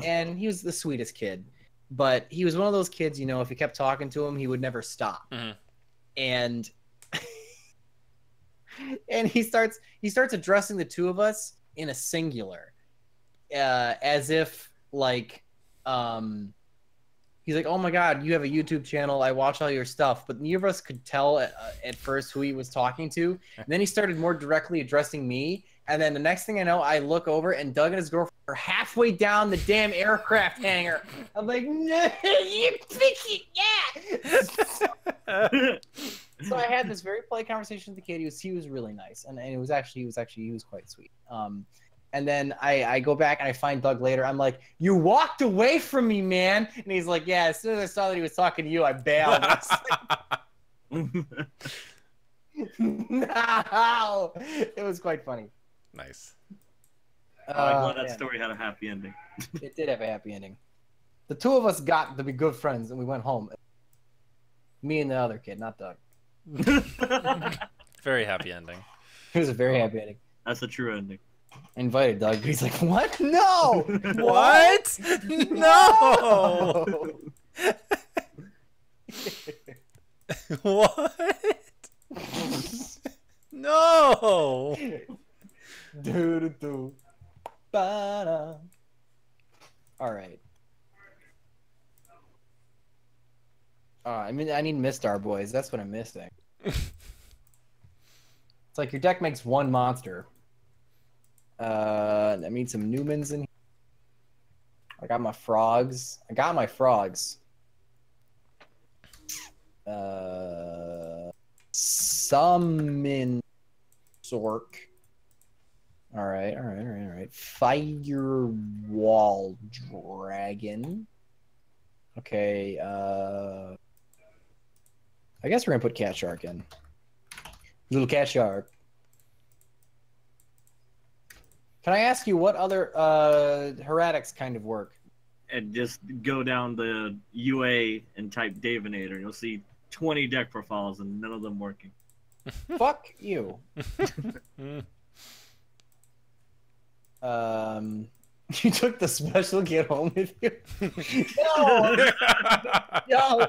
and he was the sweetest kid. But he was one of those kids, if you kept talking to him, he would never stop. Mm-hmm. And and he starts addressing the two of us in a singular. As if like he's like, "Oh my god, you have a YouTube channel, I watch all your stuff." But neither of us could tell at first who he was talking to. And then he started more directly addressing me, and then the next thing I know, I look over and Doug and his girlfriend are halfway down the damn aircraft hangar. I'm like, "No, you fix it, yeah." So I had this very polite conversation with the kid. He was really nice, and he was quite sweet. And then I go back and I find Doug later. I'm like, "You walked away from me, man." And he's like, "Yeah, as soon as I saw that he was talking to you, I bailed." No! It was quite funny. Nice. I'm glad that story had a happy ending. It did have a happy ending. The two of us got to be good friends, and we went home. Me and the other kid, not Doug. Very happy ending. It was a very happy ending. That's a true ending. I invited Doug, but he's like, "What? No!" What? No! What? No! Do. Ba-da. All right. I need Mistar boys. That's what I'm missing. It's like your deck makes one monster. I need some Newmans in here. I got my frogs. Summon Zork. All right. Firewall Dragon. Okay, I guess we're gonna put Cat Shark in. Little Cat Shark. Can I ask you what other heretics kind of work? And just go down the UA and type Davinator, and you'll see 20 deck profiles and none of them working. Fuck you. You took the special kid home with you? No.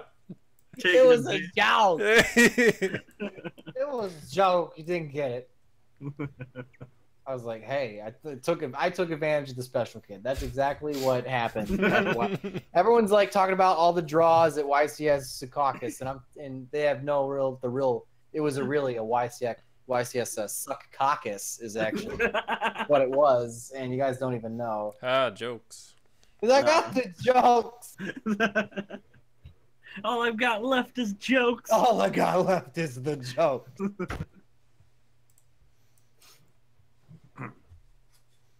It was a joke. It was a joke. You didn't get it. I was like, "Hey, I took advantage of the special kid." That's exactly what happened. Everyone's like talking about all the draws at YCS Secaucus, and they have it was really a YCS Suck Caucus is actually what it was, and you guys don't even know. Jokes. I got the jokes. All I've got left is jokes. All I got left is the jokes.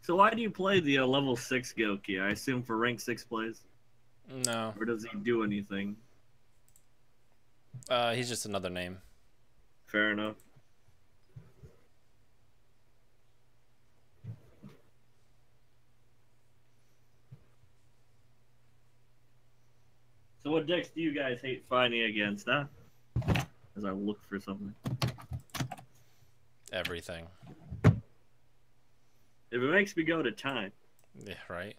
So why do you play the level 6 Goki? I assume for rank 6 plays? No. Or does he do anything? He's just another name. Fair enough. So what decks do you guys hate fighting against, huh? As I look for something. Everything. If it makes me go to time. Yeah, right.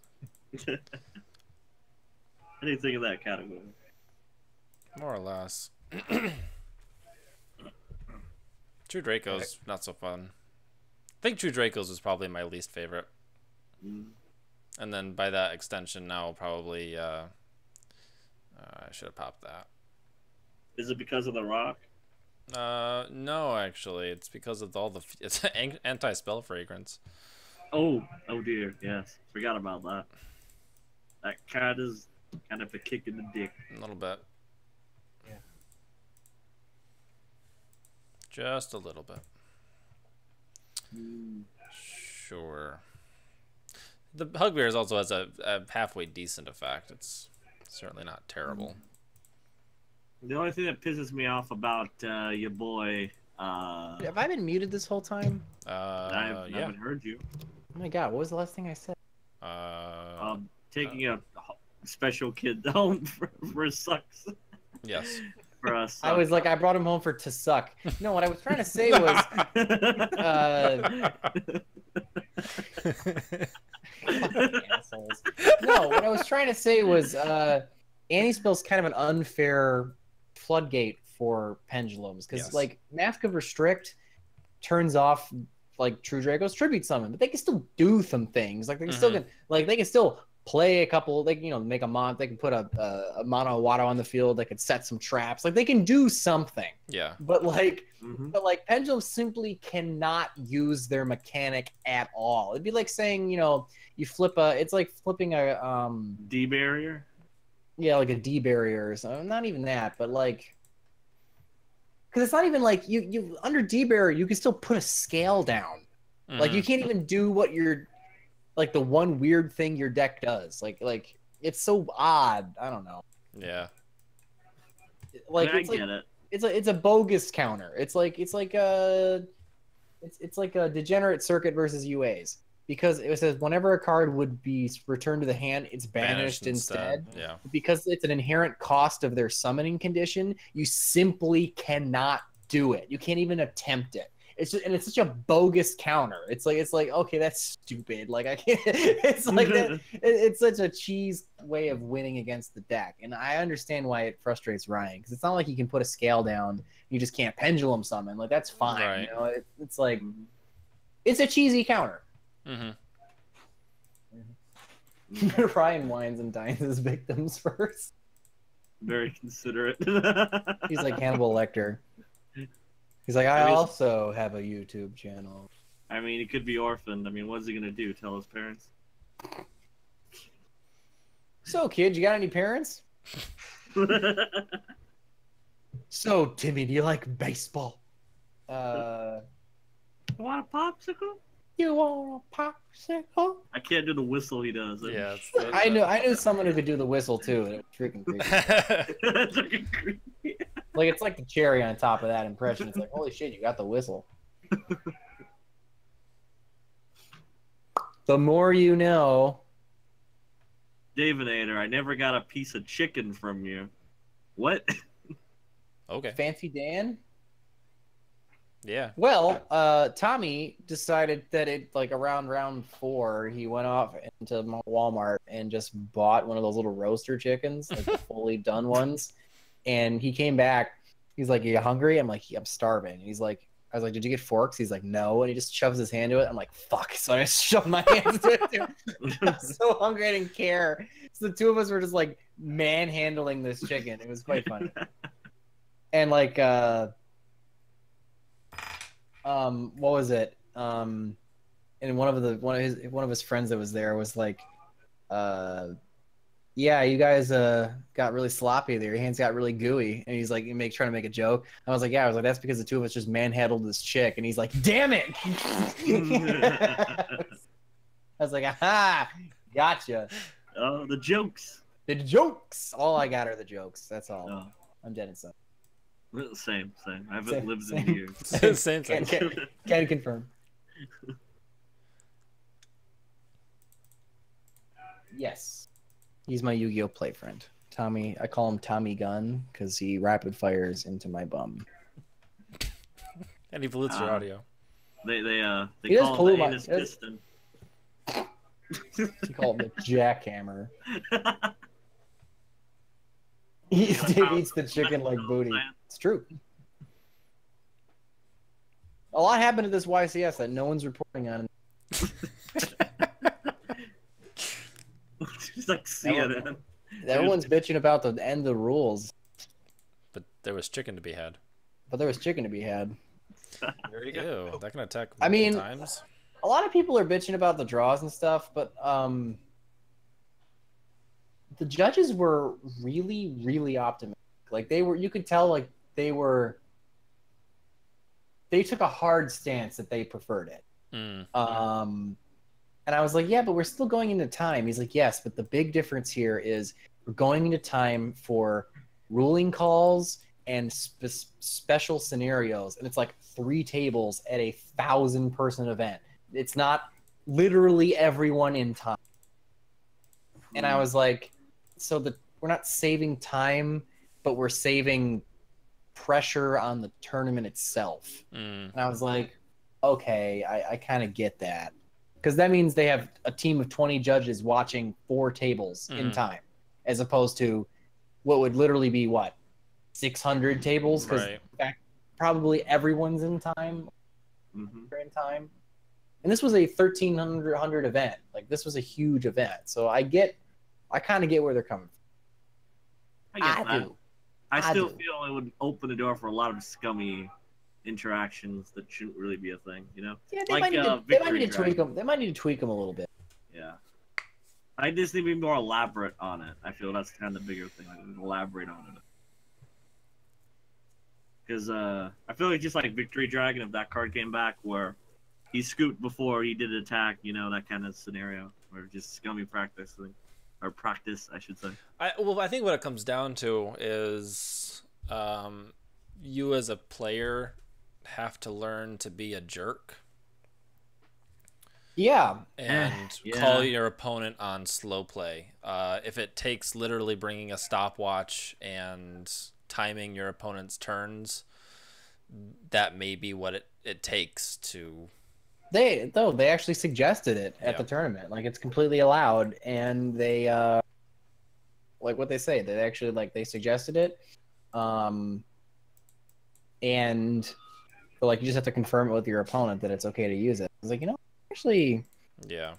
Anything in that category. More or less. True Dracos, not so fun. I think True Dracos is probably my least favorite. And then by that extension now probably I should have popped that. Is it because of the rock? No, actually, it's because of all the it's anti-spell fragrance. Oh dear, yes. Forgot about that. That card is kind of a kick in the dick. A little bit. Yeah. Just a little bit. Sure. The Hugbears also has a halfway decent effect. It's certainly not terrible. The only thing that pisses me off about your boy... Have I been muted this whole time? I haven't heard you. Oh my god, what was the last thing I said? Taking a special kid home for sucks. Yes. For us. I was like, I brought him home to suck. No, what I was trying to say was... assholes. No, what I was trying to say was Anti-Spell's kind of an unfair floodgate for pendulums because like Mask of Restrict turns off like True Draco's Tribute Summon, but they can still do some things. Like they can still they can still play a couple. They can make a mon. They can put a mono Watto on the field. They could set some traps. Like they can do something. Yeah. But like pendulums simply cannot use their mechanic at all. It'd be like saying you flip a. It's like flipping a D barrier. Yeah, like a D barrier or something. Not even that, but like, because it's not even like you under D barrier you can still put a scale down. Like you can't even do what you're. Like the one weird thing your deck does, like it's so odd. I don't know. Yeah. Like I get it. It's a bogus counter. It's like a degenerate circuit versus UAs because it says whenever a card would be returned to the hand, it's banished instead. Yeah. Because it's an inherent cost of their summoning condition, you simply cannot do it. You can't even attempt it. It's just, and it's such a bogus counter. It's like okay, that's stupid. Like I can't. It's like that. It's such a cheese way of winning against the deck, and I understand why it frustrates Ryan because it's not like you can put a scale down. You just can't pendulum summon. Like that's fine. Right. It's like it's a cheesy counter. Ryan wines and dines his victims first. Very considerate. He's like Hannibal Lecter. He's like, I also have a YouTube channel. I mean, he could be orphaned. I mean, what's he gonna do? Tell his parents? So, kid, you got any parents? So, Timmy, do you like baseball? Want a popsicle? You want a popsicle? I can't do the whistle he does. Yeah. I knew someone who could do the whistle too. And it was freaking creepy. That's freaking creepy. Like it's like the cherry on top of that impression. It's like, holy shit, you got the whistle. The more you know. Davinator, I never got a piece of chicken from you. What? Okay. Fancy Dan? Yeah. Well, Tommy decided that around round 4, he went off into Walmart and just bought one of those little roaster chickens, like the fully done ones. And he came back. He's like, "Are you hungry?" I'm like, "I'm starving." And I was like, "Did you get forks?" He's like, "No." And he just shoves his hand to it. I'm like, "Fuck!" So I just shoved my hands to it too. I'm so hungry, I didn't care. So the two of us were just like manhandling this chicken. It was quite funny. And like, what was it? And one of his friends that was there was like, yeah, you guys got really sloppy there. Your hands got really gooey. And he's like, trying to make a joke. I was like, yeah. I was like, that's because the two of us just manhandled this chick. And he's like, damn it. I was like, aha, gotcha. Oh, the jokes. The jokes. All I got are the jokes. That's all. Oh. I'm dead inside. Same. I haven't lived in years. Same thing. Can confirm. Yes. He's my Yu-Gi-Oh! Play friend. Tommy. I call him Tommy Gun because he rapid fires into my bum. And he pollutes your audio. They call it the anus piston. You call it the jackhammer. Dave eats the chicken like booty. It's true. A lot happened at this YCS that no one's reporting on. It's like CNN. Everyone's bitching about the end of the rules. But there was chicken to be had. There you go. Ew, that can attack times. A lot of people are bitching about the draws and stuff, but the judges were really, really optimistic. Like you could tell, like they took a hard stance that they preferred it. And I was like, yeah, but we're still going into time. He's like, yes, but the big difference here is we're going into time for ruling calls and special scenarios. And it's like 3 tables at a 1,000-person event. It's not literally everyone in time. And I was like, so we're not saving time, but we're saving pressure on the tournament itself. And I was like, okay, I kind of get that. Because that means they have a team of 20 judges watching 4 tables in time, as opposed to what would literally be, 600 tables? Because in fact, probably everyone's in time. In time. And this was a 1,300 event. Like, this was a huge event. So I kind of get where they're coming from. I still feel it would open the door for a lot of scummy interactions that shouldn't really be a thing, you know? Yeah, they might need to tweak them. They might need to tweak them a little bit. Yeah. I just need to be more elaborate on it. I feel that's kind of the bigger thing. I need to elaborate on it. Because I feel like just like Victory Dragon, if that card came back where he scooped before he did an attack, you know, that kind of scenario. Or just scummy practicing. Or practice, I should say. I think what it comes down to is you as a player have to learn to be a jerk. Yeah. And call your opponent on slow play. If it takes literally bringing a stopwatch and timing your opponent's turns, that may be what it takes to... They actually suggested it at the tournament. Like, it's completely allowed, and they like what they say. They actually they suggested it, and but you just have to confirm it with your opponent that it's okay to use it. I was like, actually,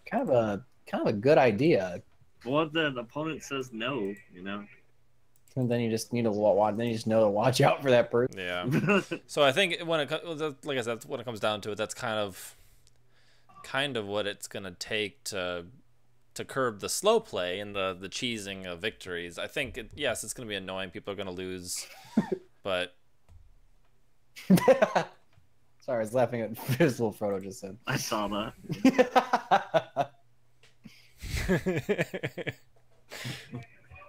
kind of a good idea. Well, the opponent says no, And then you just need to know to watch out for that person. Yeah. So I think when it comes down to it, that's kind of what it's gonna take to curb the slow play and the cheesing of victories. I think it's gonna be annoying. People are gonna lose, but sorry, I was laughing at this little Frodo just said. I saw that.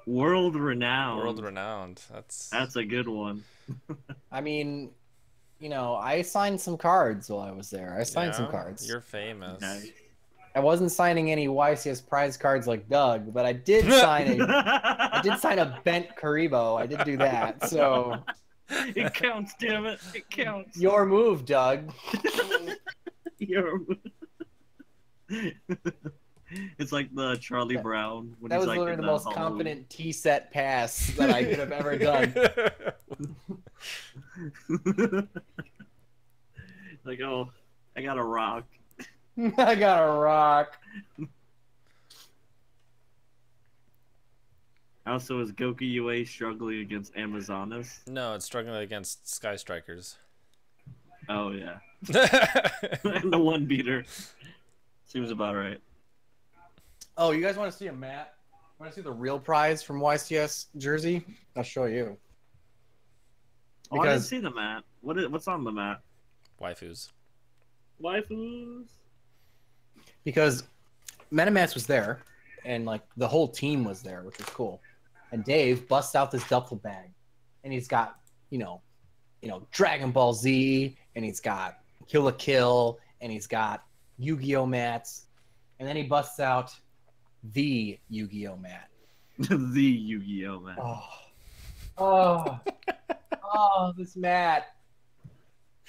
World renowned. That's a good one. I mean, I signed some cards while I was there. I signed some cards. You're famous. Nice. I wasn't signing any YCS prize cards like Doug, but I did sign a bent Karibo. I did do that. So it counts, damn it. It counts. Your move, Doug. Your move. It's like the Charlie Brown. When that he's was literally the most confident T-set pass that I could have ever done. Like, oh, I got a rock. I got a rock. Also, is Goku UA struggling against Amazonas? No, it's struggling against Sky Strikers. Oh, yeah. And the one beater. Seems about right. Oh, you guys want to see a map? Want to see the real prize from YCS Jersey? I'll show you. Oh, I didn't see the map. What's on the map? Waifus. Because Metamatch was there, and the whole team was there, which was cool. And Dave busts out this duffel bag, and he's got Dragon Ball Z, and he's got Kill la Kill, and he's got Yu-Gi-Oh mats, and then he busts out the Yu-Gi-Oh mat, The Yu-Gi-Oh, man. Oh, this Matt.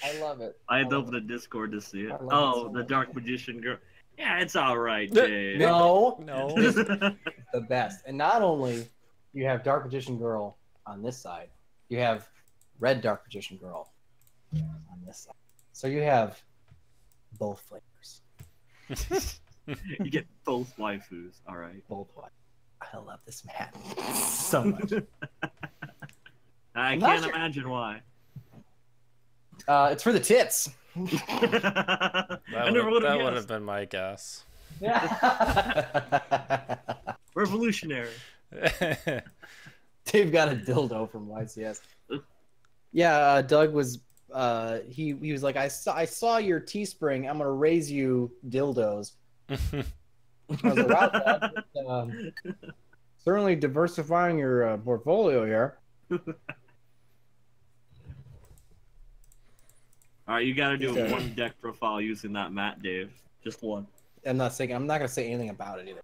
I love it. I had to open a Discord to see it. Oh, so the Dark Magician girl. Yeah, it's all right, Dave. No. No. The best. And not only you have Dark Magician Girl on this side, you have Red Dark Magician Girl on this side. So you have both flavors. You get both waifus. All right. Both waifus. I love this Matt so much. I can't imagine why. It's for the tits. That would have been my guess. Yeah. Revolutionary. Dave got a dildo from YCS. Yeah, Doug was he was like, I saw your Teespring. I'm gonna raise you dildos. I was like, wow, Doug, certainly diversifying your portfolio here. All right, you got to do a one deck profile using that Matt, Dave. Just one. I'm not gonna say anything about it either.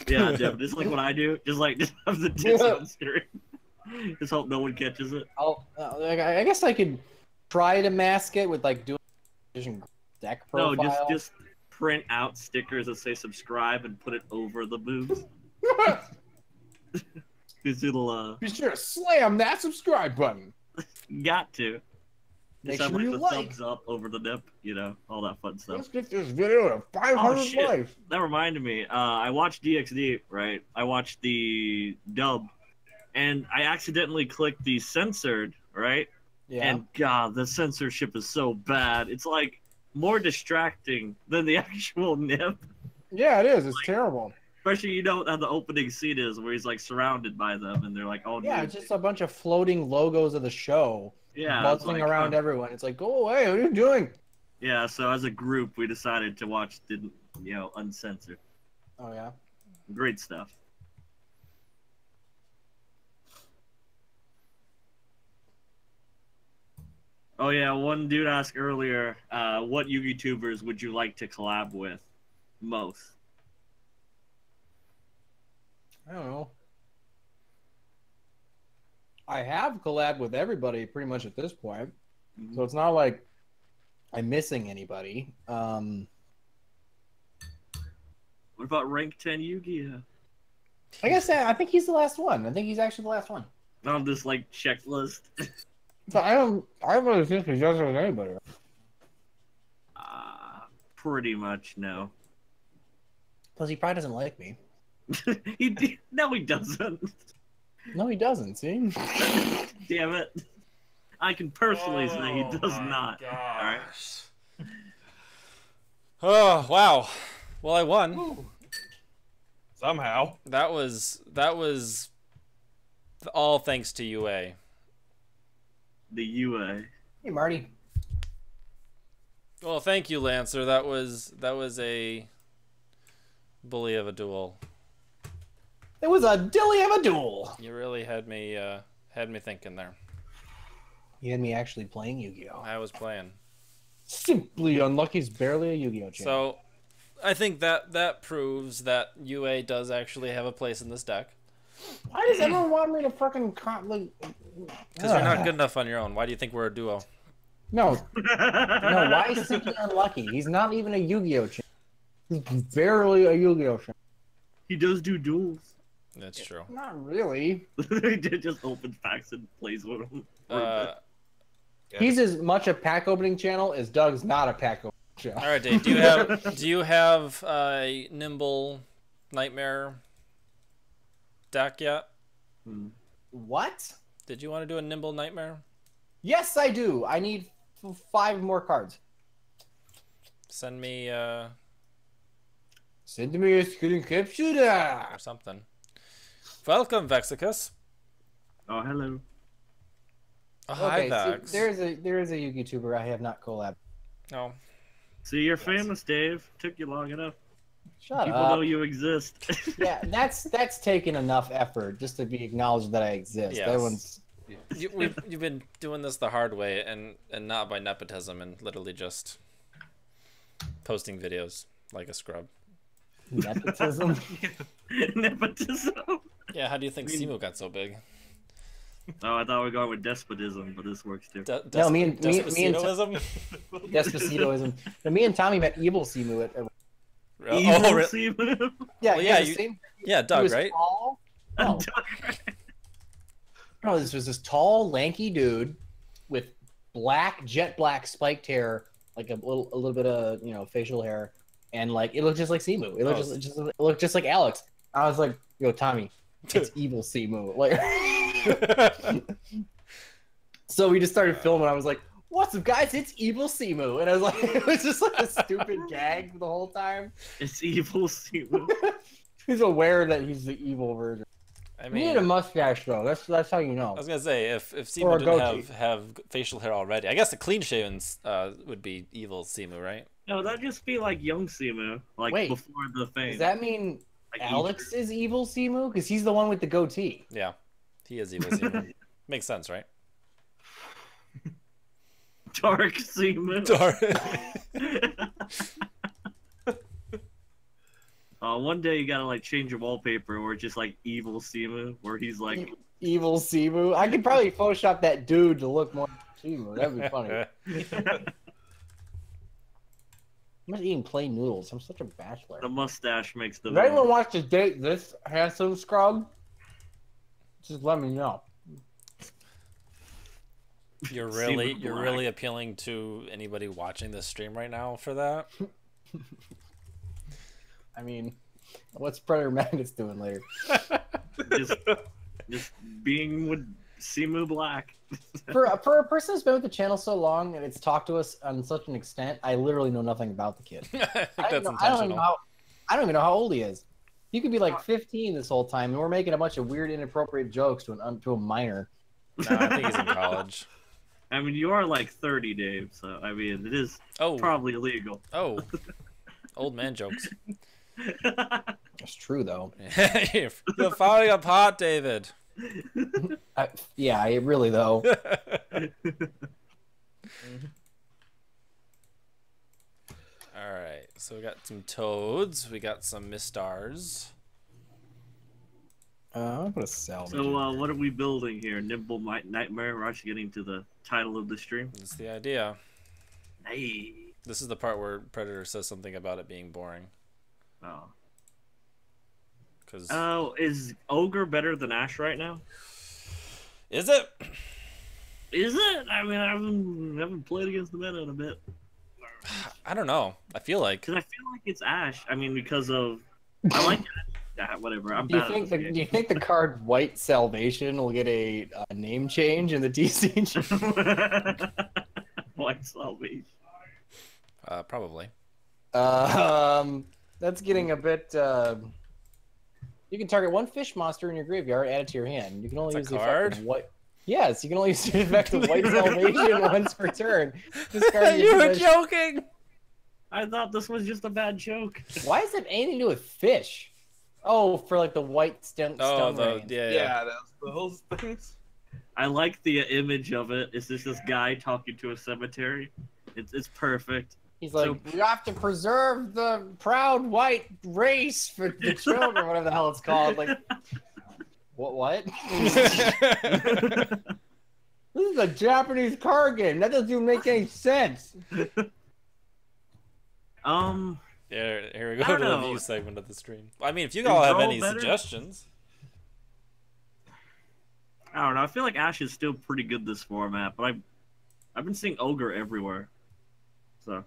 Yeah, Dave, just like what I do. Just have the tits on screen. Just hope no one catches it. I guess I could try to mask it with like doing deck profile. No, just print out stickers that say subscribe and put it over the boobs. Because it'll be sure to slam that subscribe button. Got to. Make Just sure have you the thumbs up over the nip, all that fun stuff. Let's get this video to 500 likes. That reminded me. I watched DxD, right? I watched the dub, and I accidentally clicked the censored, right? Yeah. And God, the censorship is so bad. It's like more distracting than the actual nip. Yeah, it is. It's terrible. Especially how the opening scene is, where he's like surrounded by them, and they're like, "Oh, yeah, it's just a bunch of floating logos of the show." Yeah, buzzing around everyone. It's like, go away! What are you doing? Yeah, so as a group, we decided to watch, uncensored. Oh yeah, great stuff. Oh yeah, one dude asked earlier, what YouTubers would you like to collab with most? I don't know. I have collabed with everybody pretty much at this point, so it's not like I'm missing anybody. What about Rank 10 Yu-Gi-Oh? I think he's the last one. I think he's actually the last one on this checklist. So I don't really think he does it with anybody. Pretty much no. Plus, he probably doesn't like me. No, he doesn't. No, he doesn't. See? Damn it! I can personally say he does not. Gosh. All right. Oh wow! Well, I won. Ooh. Somehow. That was all thanks to UA. The UA. Hey, Marty. Well, thank you, Lancer. That was a bully of a duel. It was a dilly of a duel. You really had me thinking there. You had me actually playing Yu-Gi-Oh. I was playing. Simply Unlucky's barely a Yu-Gi-Oh champion. So, I think that proves that UA does actually have a place in this deck. Why does everyone want me to fucking Because you're not good enough on your own. Why do you think we're a duo? No. No, why is Simply Unlucky? He's not even a Yu-Gi-Oh champion. He's barely a Yu-Gi-Oh champion. He does do duels. That's true. Not really. He just opens packs and plays with them. He's as much a pack opening channel as Doug's not a pack opening channel. All right, Dave. Do you have a Nimble Knightmare deck yet? What? Did you want to do a Nimble Knightmare? Yes, I do. I need 5 more cards. Send me Send me a screen capture or something. Welcome, Vexicus. Oh, hello. Oh, hi, okay, Vex. so there is a YouTuber I have not collabed. No. See, you're famous, Dave. Took you long enough. Shut People up. know you exist. Yeah, that's taken enough effort just to be acknowledged that I exist. Yes. That one's... You've been doing this the hard way and not by nepotism and literally just posting videos like a scrub. Nepotism? Nepotism. Yeah, how do you think Simu got so big? Oh, I thought we were going with despotism, but this works too. No, me and Despacitoism? Despacitoism. No, me and Tommy met evil Simu at. Evil Simu? Yeah, well, yeah, Doug, he was right? Tall. No. No, this was this tall, lanky dude with jet black spiked hair, like a little bit of facial hair, and like it looked just like Simu. It looked just like Alex. I was like, "Yo, Tommy, it's evil Simu." Like, so we just started filming. I was like, "What's up, guys? It's evil Simu," and I was like, it was just like a stupid gag the whole time. It's evil Simu. He's aware that he's the evil version. I mean, he had a mustache though. That's how you know. I was gonna say if Simu didn't have facial hair already, I guess the clean shaven would be evil Simu, right? No, that'd just be like young Simu, like before the fame. Does that mean like Alex is evil Simu? Because he's the one with the goatee. Yeah, he is evil Simu. Makes sense, right? Dark Simu. Dark. One day you gotta like change your wallpaper, or just like evil Simu, where he's like evil Simu. I could probably Photoshop that dude to look more Simu. That'd be funny. I'm just eating plain noodles. I'm such a bachelor. The mustache makes the. If anyone wants to date this handsome scrub, just let me know. You're really appealing to anybody watching this stream right now for that. I mean, what's Predator Madness doing later? just being with Simu Black. For a person who's been with the channel so long and it's talked to us on such an extent, I literally know nothing about the kid. I think that's intentional. I don't even know how old he is. He could be like 15 this whole time, and we're making a bunch of weird, inappropriate jokes to a minor. No, I think he's in college. I mean, you are like 30, Dave, so I mean, it is probably illegal. Oh, old man jokes. That's true, though. You're falling apart, David. Yeah, really, though. Alright, so we got some toads. We got some mistars. I'm gonna salvage. So, what are we building here? Nimble Knightmare? We're actually getting to the title of the stream. That's the idea. Hey. This is the part where Predator says something about it being boring. Oh. Cause... is Ogre better than Ash right now? Is it? Is it? I mean, I haven't played against the meta in a bit. I don't know. I feel like... Because I feel like it's Ash. I mean, because of... I like whatever. I'm do you think the card White Salvation will get a name change in the TCG? White Salvation. Probably. That's getting a bit. You can target one fish monster in your graveyard, add it to your hand. You can only use the effect of white. Yes, you can only use the effect of White Salvation once per turn. You were joking. I thought this was just a bad joke. Why is it anything to do with fish? Oh, for like the white stun yeah, that's those things. I like the image of it. It's just this guy talking to a cemetery. It's perfect. He's like, we have to preserve the proud white race for the children, or whatever the hell it's called. Like, what? This is a Japanese card game. That doesn't even make any sense. Here we go to the view segment of the stream. I mean, if you all have any suggestions. I don't know. I feel like Ash is still pretty good this format, but I've been seeing Ogre everywhere. So.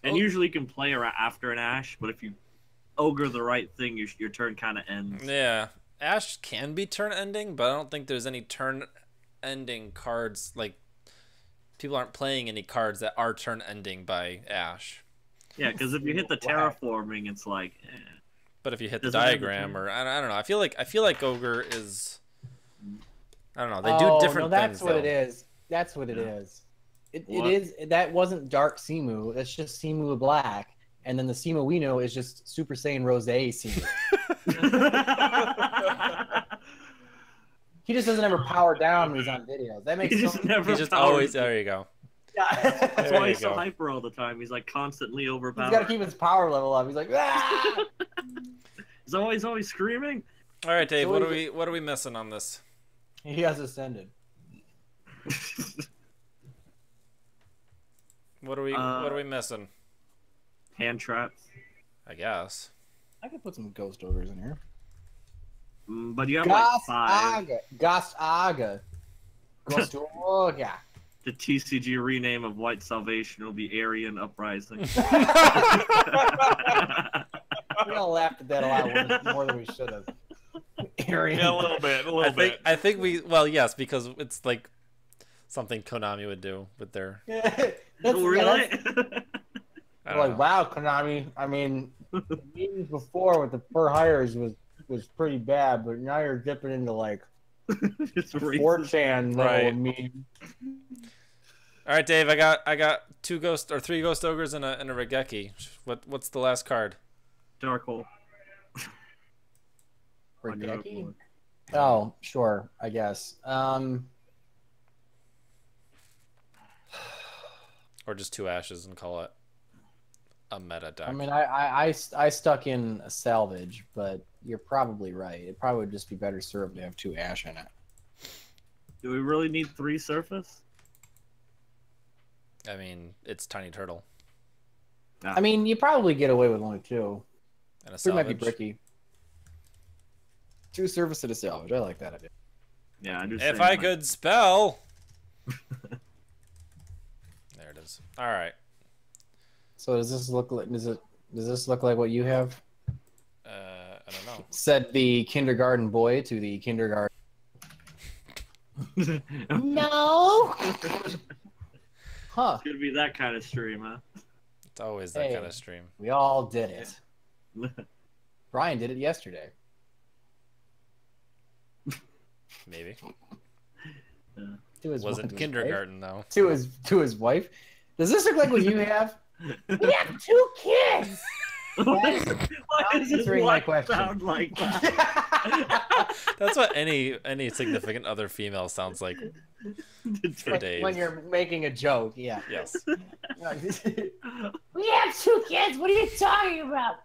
And usually you can play after an Ash, but if you Ogre the right thing, your turn kind of ends. Yeah. Ash can be turn ending, but I don't think there's any turn ending cards. Like, people aren't playing any cards that are turn ending by Ash. Yeah, because if you hit the terraforming, it's like. But if you hit the diagram, or I don't know, I feel like Ogre is. I don't know. They do different things. That's what it is. That's what it is. It is. That wasn't Dark Simu. That's just Simu Black. And then the Simu we know is just Super Saiyan Rosé Simu. He just doesn't ever power down when he's on videos. That makes sense. He just always. There you go. Yeah. That's why he's so hyper all the time. He's like constantly overpowered. He's got to keep his power level up. He's like, ah! He's Zoe's always screaming. All right, Dave. What are we missing on this? He has ascended. What are we missing? Hand traps. I guess. I could put some ghost ogres in here. But you have like 5. Ghost Aga. Ghost Ogre. The TCG rename of White Salvation will be Aryan Uprising. We all laughed at that a lot more than we should have. Aryan. Yeah, a little bit. I think we. Well, yes, because it's like something Konami would do with their. Really? We're like, wow, Konami. I mean, the memes before with the for hires was pretty bad, but now you're dipping into like 4chan level of meme. All right, Dave. I got 3 ghost ogres and a Regeki. What's the last card? Dark hole. Regeki? Oh, sure. I guess. Or just 2 ashes and call it a meta deck. I mean, I stuck in a salvage, but you're probably right. It probably would just be better served to have 2 ash in it. Do we really need 3 surface? I mean, it's Tiny Turtle. I mean, you probably get away with only 2. And a 3 salvage. might be bricky. 2 surface and a salvage. I like that idea. Yeah, I'm just if saying, I could spell. There it is. All right. So does this look like what you have? I don't know. Said the kindergarten boy to the kindergarten. No. Huh. It's gonna be that kind of stream, huh? It's always that kind of stream. We all did it. Brian did it yesterday. Maybe. To his Wasn't kindergarten though. To his wife. Does this look like what you have? We have 2 kids. Why does his wife sound like that? That's what any significant other female sounds like for Dave. When you're making a joke, yeah. Yes. We have 2 kids. What are you talking about?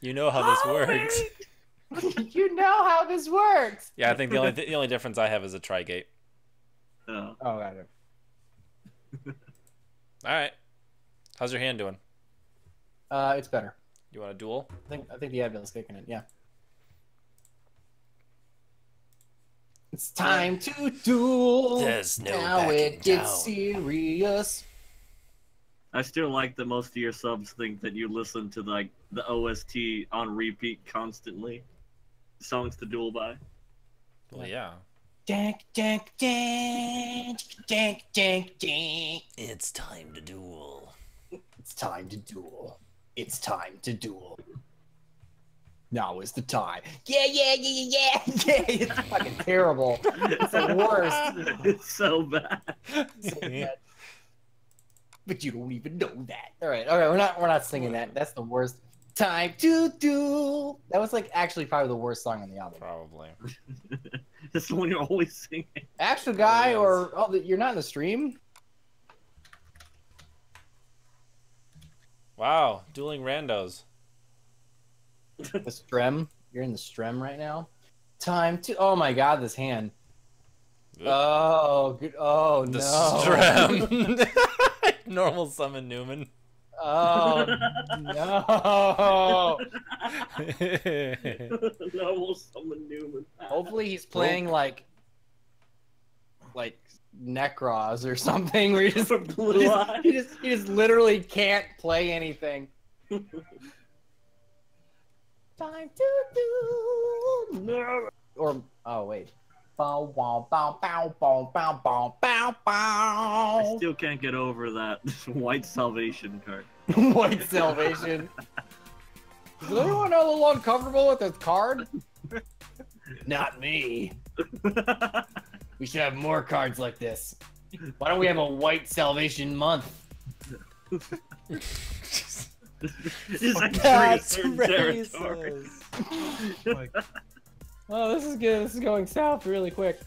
You know how this works. You know how this works. Yeah, I think the only difference I have is a Trigate. Oh, got it. All right. How's your hand doing? It's better. You want a duel? I think the Advil's kicking it. Yeah. It's time to duel. There's no now backing it gets down. serious. I still like that most of your subs think that you listen to like the OST on repeat constantly. Songs to duel by. Well, yeah. Dank, dank, dank, dank, dank, dank. It's time to duel. It's time to duel. It's time to duel. Now is the time. Yeah. It's fucking terrible. It's the worst. It's so bad. So bad. But you don't even know that. All right, we're not singing that. That's the worst. Time to duel. That was like actually probably the worst song on the album. Probably. That's the one you're always singing. Actual guy, Yes. or you're not in the stream. Wow, dueling randos. The strem. You're in the strem right now. Time to. Oh my god, this hand. Oop. Oh, good. Oh The no. Strem. Normal summon Newman. Oh no. Normal summon Newman. Hopefully he's playing like Necros or something where he just literally can't play anything. Time to do. Or oh wait. Bow bow bow bow bow bow bow bow bow. I still can't get over that White Salvation card. White Salvation. Is anyone a little uncomfortable with this card? Not me. We should have more cards like this. Why don't we have a White Salvation month? It's like That's territory. Oh, this is good. This is going south really quick.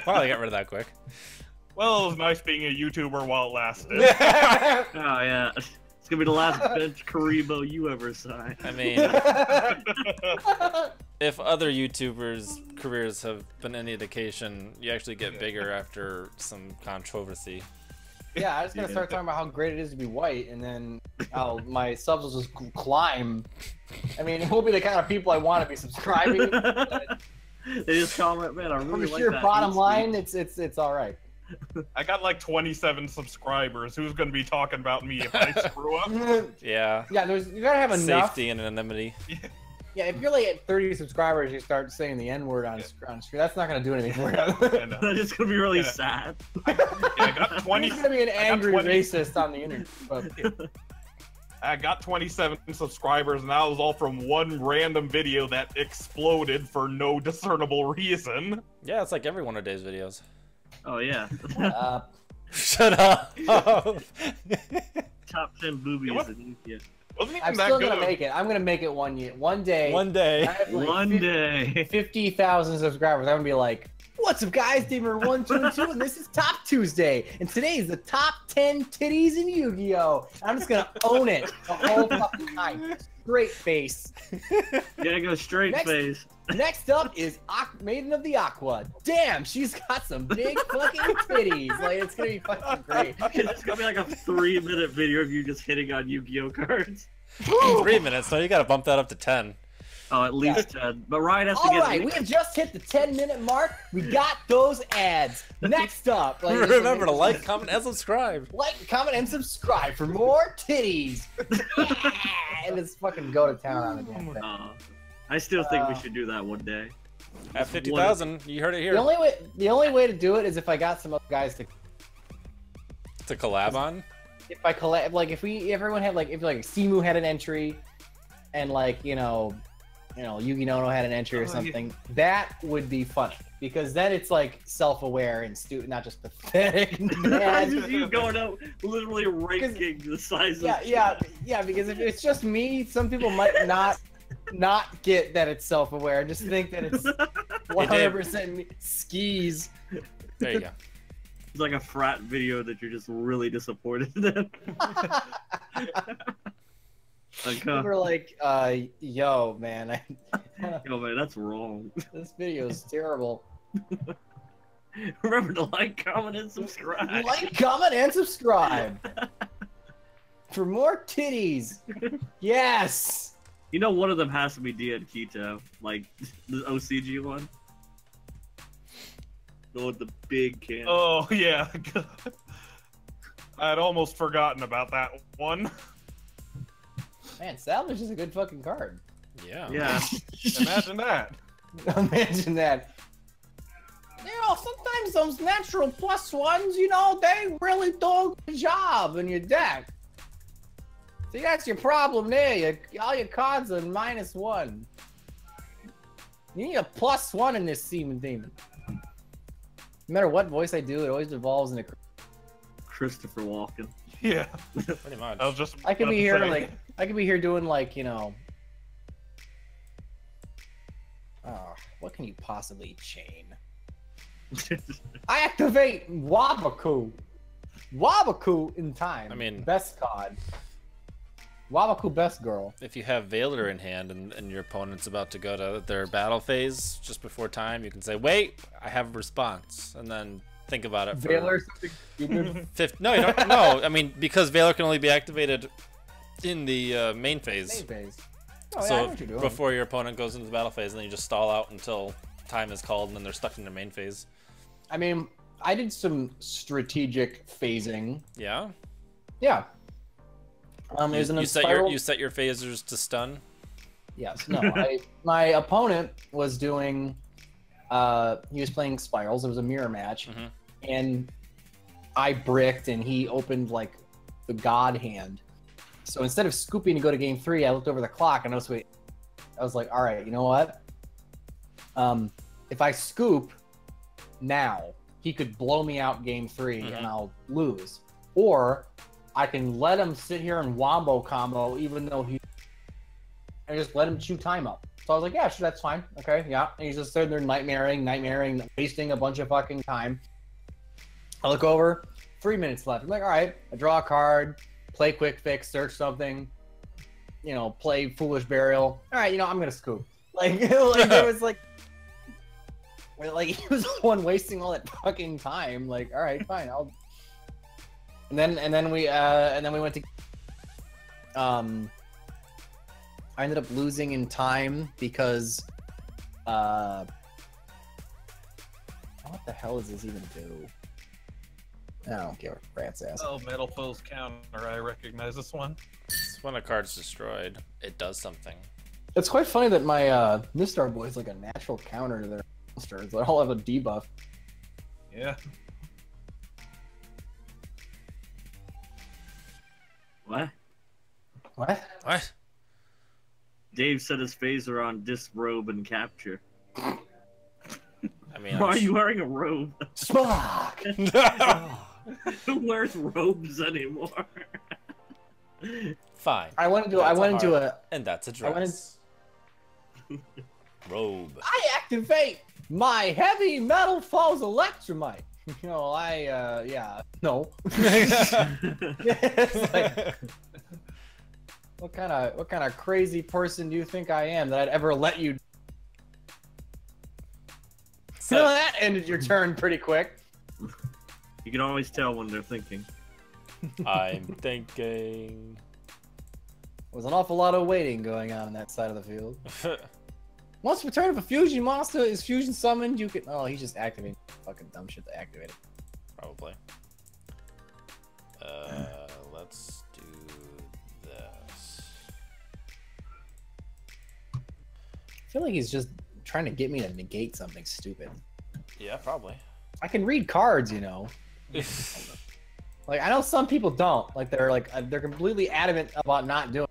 Wow, I got rid of that quick. Well, it was nice being a YouTuber while it lasted. Oh yeah. It's gonna be the last bench Karibo you ever sign. I mean, if other YouTubers' careers have been any indication, you actually get bigger after some controversy. Yeah, I was gonna start talking about how great it is to be white, and then my subs will just climb. I mean, it won't be the kind of people I want to be subscribing. They just comment, man, I really like that. Bottom line, it's all right. I got like 27 subscribers. Who's gonna be talking about me if I screw up? Yeah. Yeah, you gotta have enough safety and anonymity. Yeah, if you're like at 30 subscribers, you start saying the N-word on screen. That's not gonna do anything for you. That's just gonna be really sad. I got 20. You're gonna be an angry racist on the internet. I got 27 subscribers, and that was all from one random video that exploded for no discernible reason. Yeah, it's like every one of Dave's videos. Oh yeah. Shut up. Top 10 boobies in UK. I'm still gonna make it. I'm gonna make it one year. One day. One day. One day. 50,000 subscribers. I'm gonna be like, what's up, guys? Damer 1, 2, and 2, and this is Top Tuesday. And today is the top 10 titties in Yu-Gi-Oh! I'm just gonna own it the whole fucking time. Straight face. Yeah, go straight face. Next up is Maiden of the Aqua. Damn, she's got some big fucking titties. Like, it's gonna be fucking great. It's gonna be like a 3-minute video of you just hitting on Yu-Gi-Oh cards. 3 minutes, so you gotta bump that up to 10. Oh, at least 10. But Ryan has to get... Alright, we have just hit the 10-minute mark. We got those ads. Next up... Like, remember to like, comment, and subscribe. Like, comment, and subscribe for more titties. Yeah! And let's fucking go to town on the damn thing. I still think we should do that one day. At 50,000, you heard it here. The only way to do it is if I got some other guys to collab on. If I collab, like if everyone had if Simu had an entry, and Yugi Nono had an entry or something, that would be funny because then it's like self-aware and not just pathetic. Just you going up, literally ranking the size. Yeah. Because if it's just me, some people might not get that it's self-aware. Just think that it's 100% skis. There you go. It's like a frat video that you're just really disappointed in. We're like, yo, man. Yo, man, that's wrong. This video is terrible. Remember to like, comment, and subscribe. Like, comment, and subscribe. For more titties. Yes. You know one of them has to be Dian Quito, like the OCG one. The one with the big can. Oh, yeah. I'd almost forgotten about that one. Man, Salvage is a good fucking card. Yeah. Yeah. Imagine that. Imagine that. Sometimes those natural +1s, they really do a good job in your deck. See, that's your problem there. All your cards are -1. You need a +1 in this Seaman Demon. No matter what voice I do, it always evolves into Christopher Walken. Yeah. Pretty much. I could be here doing what can you possibly chain? I activate Wabaku. Wabaku in time. I mean, best card. Wabaku best girl. If you have Veiler in hand and your opponent's about to go to their battle phase just before time, you can say, wait, I have a response, and then think about it for... Veiler? No, you don't. No, I mean, because Veiler can only be activated in the main phase. Main phase. Oh, so yeah, I know what you're doing. Before your opponent goes into the battle phase, and then you just stall out until time is called, and then they're stuck in their main phase. I mean, I did some strategic phasing. Yeah? Yeah. You set your phasers to stun? Yes. No, my opponent was doing... he was playing Spirals. It was a mirror match. Mm-hmm. And I bricked, and he opened, the God hand. So instead of scooping to go to game 3, I looked over the clock, and I was like, all right, you know what? If I scoop now, he could blow me out game 3, and I'll lose. Or I can let him sit here and wombo combo, even though and just let him chew time up. So I was like, yeah, sure, that's fine. Okay, yeah. And he's just sitting there nightmaring, wasting a bunch of fucking time. I look over, 3 minutes left. I'm like, all right, I draw a card. play quick fix, search something, you know, play foolish burial. All right, you know, I'm gonna scoop. Like, like there was like he was the one wasting all that fucking time. Like, all right, fine, I'll. And then we went to. I ended up losing in time because. What the hell does this even do? I don't care. Rat's ass. Oh, Metal Foes counter. I recognize this one. It's when a card's destroyed, it does something. It's quite funny that my Mistar Boy is like a natural counter to their monsters. They all have a debuff. Yeah. What? What? What? Dave set his phaser on disrobe and capture. I mean, why are you wearing a robe? Spock! Who wears robes anymore? Fine. I went into a and that's a dress. Robe. I activate my heavy metal falls electromite. You know, yeah, no. It's like, what kind of crazy person do you think I am that I'd ever let you? You know, that ended your turn pretty quick. You can always tell when they're thinking. I'm thinking. There's an awful lot of waiting going on that side of the field. Once per turn, if a fusion monster is fusion summoned, you can. Oh, he's just activating fucking dumb shit to activate it. Probably. Let's do this. I feel like he's just trying to get me to negate something stupid. Yeah, probably. I can read cards, you know. Like, I know some people don't. Like, they're completely adamant about not doing it.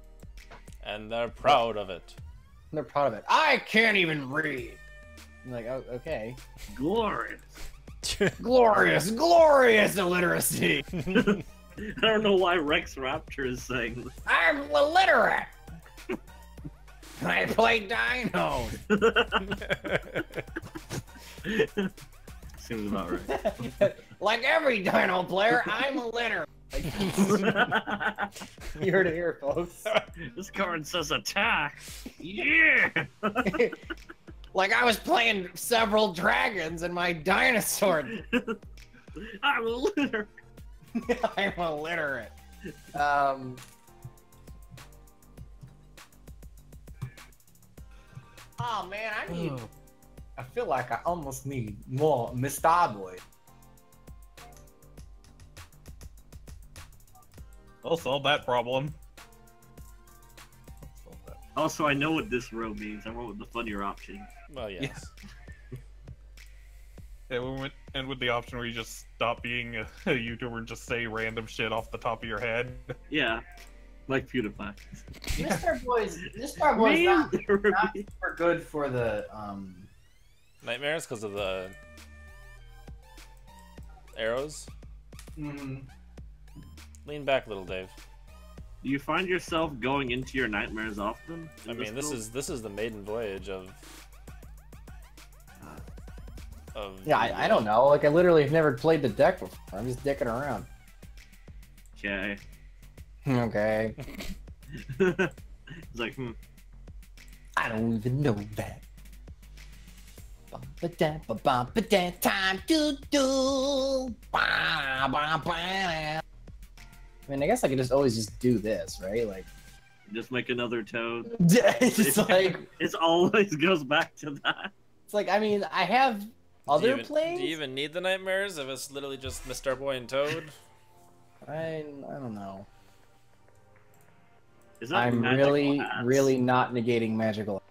And they're proud of it. They're proud of it. I can't even read. I'm like, oh, okay. Glorious. Glorious, glorious illiteracy. I don't know why Rex Raptor is saying this. I'm illiterate. I play Dino. Seems about right. Like every Dino player, I'm illiterate. You heard it here, folks. This card says attack. Yeah. Like I was playing several dragons and my dinosaur. I'm illiterate. I'm illiterate. Oh man, I feel like I almost need more Mr. Boy. I'll solve that problem. Also, I know what this row means. I went with the funnier option. Well, yes. Yeah, we went and with the option where you just stop being a YouTuber and just say random shit off the top of your head. Yeah, like PewDiePie. Mr. Boy's not super good for the Nightmares because of the arrows. Lean back a little, Dave. Do you find yourself going into your nightmares often? I mean, this is the maiden voyage of. Yeah, I don't know. Like, I literally have never played the deck before. I'm just dicking around. Okay. Okay. It's like, I don't even know that. Time to do. I mean, I guess I could just always just do this, right? Like, just make another toad. it's just like it always goes back to that. It's like, I mean, I have other planes. Do you even need the nightmares if it's literally just Mr. Boy and Toad? I don't know. I'm really not negating magical.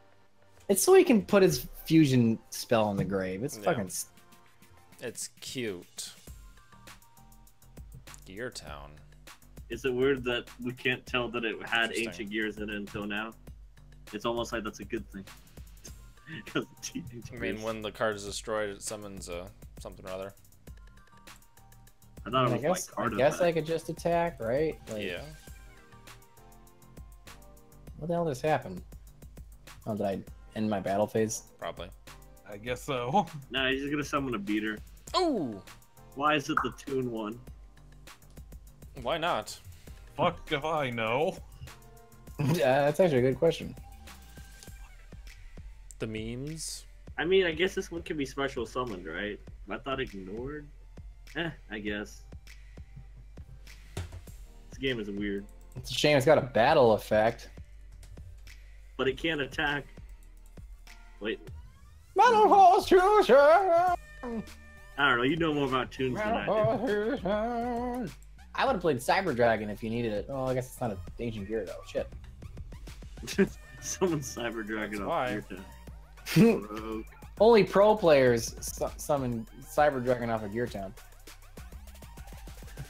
It's so he can put his fusion spell in the grave. It's fucking. It's cute. Gear Town. Is it weird that we can't tell that it had ancient gears in it until now? It's almost like that's a good thing. I mean, when the card is destroyed, it summons something or other. I thought it was I guess I could just attack, right? Like, yeah. What the hell just happened? Oh, did I end my battle phase? Probably. I guess so. No, he's just gonna summon a beater. Ooh! Why is it the Toon one? Why not? Fuck if I know. That's actually a good question. The memes. I mean, I guess this one can be special summoned, right? I thought ignored. I guess. This game is weird. It's a shame it's got a battle effect. But it can't attack. Wait. Battle horse fusion! I don't know, you know more about tunes than I do. I would have played Cyber Dragon if you needed it. Oh, I guess it's not an ancient gear though. Shit. Someone's Cyber Dragon off why. your town. Only pro players summon Cyber Dragon off of Gear Town.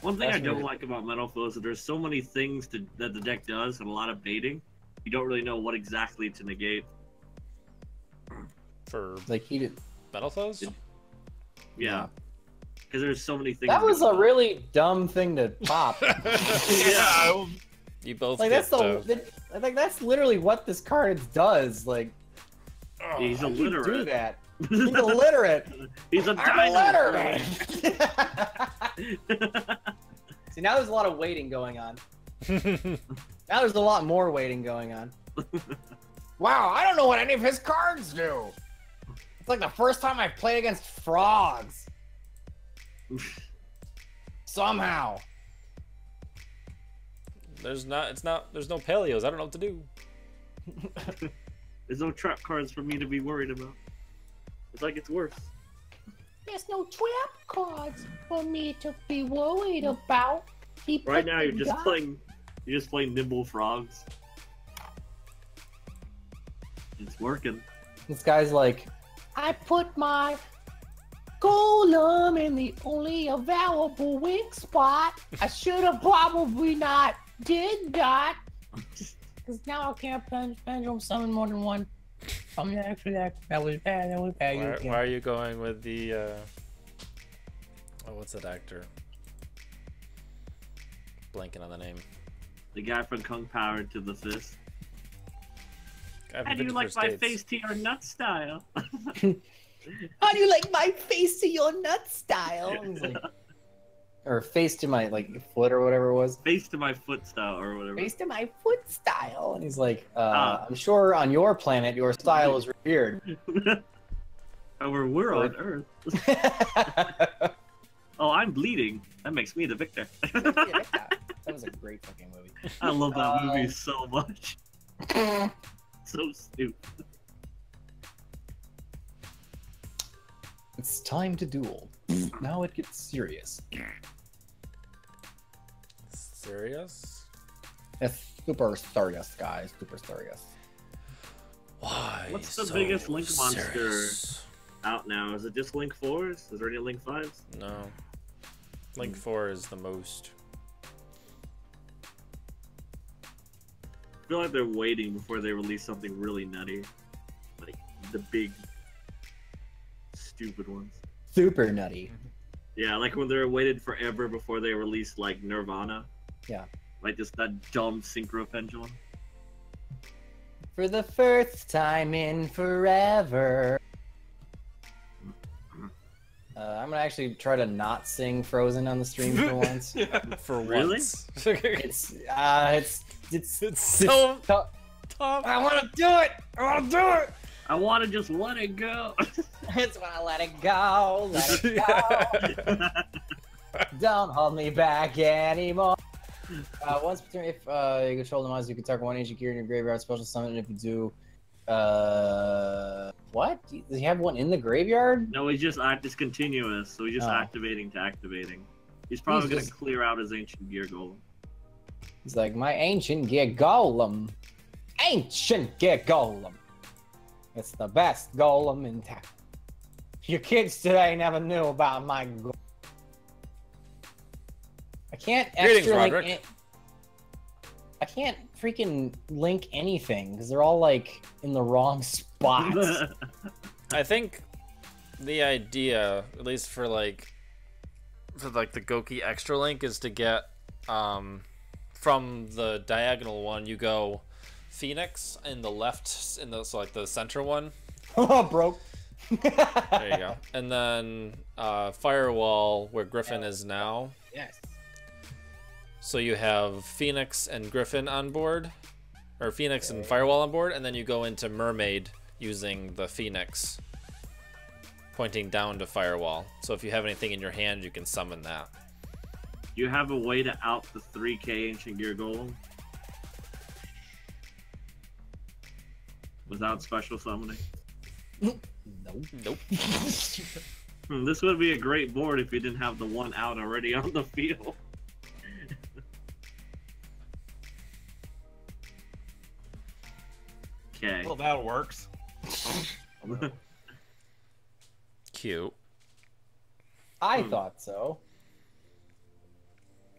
One thing I don't like about Metal Flow is that there's so many things that the deck does and a lot of baiting. You don't really know what exactly to negate. For Like he did. metal flows? Yeah. Because there's so many things. That was a really dumb thing to pop. Yeah. You both Like get, I think that's literally what this card does. Like He's how do you illiterate. do that? He's illiterate. He's a I'm dinosaur. illiterate. See, now there's a lot of waiting going on. Now there's a lot more waiting going on. Wow, I don't know what any of his cards do. It's like the first time I've played against frogs. Somehow. there's no paleos. I don't know what to do. There's no trap cards for me to be worried about. It's like it's worse. There's no trap cards for me to be worried about. Right now you're just playing Nimble frogs. It's working. This guy's like, I put my golem in the only available weak spot. I should have probably not did that. Because now I can't pendulum summon more than one. Actually, that was bad. That was bad. Why are you going with the oh, what's that actor? Blanking on the name. The guy from Kung Power to the Fist. How How do you like my face to your nut style? How do you like my face to your nut style? Like, or face to my foot or whatever it was. Face to my foot style or whatever. Face to my foot style. And he's like, I'm sure on your planet your style is revered. However, we're on Earth. Oh, I'm bleeding. That makes me the victor. That was a great fucking movie. I love that movie so much. So stupid. It's time to duel. Now it gets serious. Serious? It's super serious, guys. Super serious. Why? What's the so biggest Link monster serious? out now? Is it just Link 4s? Is there any Link 5s? No. Link 4 is the most. I feel like they're waiting before they release something really nutty. Like the big, stupid ones. Super nutty. Yeah, like when they're waited forever before they released like Nirvana. Yeah. Like just that dumb synchro pendulum. For the first time in forever. I'm gonna actually try to not sing Frozen on the stream for once. For Really? once. It's so tough. I want to do it. I want to do it. I want to just let it go. I just want to let it go. Let it go. Don't hold me back anymore. Once per turn, if you control the monster, you can target one ancient gear in your graveyard, special summon, and if you do, what? Does he have one in the graveyard? No, he's continuous, so he's just activating to activating. He's probably going to clear out his ancient gear golem. He's like, my ancient gear golem. Ancient gear golem. It's the best golem in town. Your kids today never knew about my golem. I can't extra link I can't freaking link anything because they're all like in the wrong spots. I think the idea, at least for the Goki extra link, is to get from the diagonal one you go Phoenix in the left so the center one. Oh, broke. There you go. And then Firewall where Griffin is now. Yes. So you have Phoenix and Griffin on board, or Phoenix and Firewall on board, and then you go into Mermaid using the Phoenix pointing down to Firewall. So if you have anything in your hand, you can summon that. You have a way to out the 3K Ancient Gear Golem without special summoning? Nope. Nope. This would be a great board if you didn't have the one out already on the field. Okay. Well, that works. Cute. I thought so.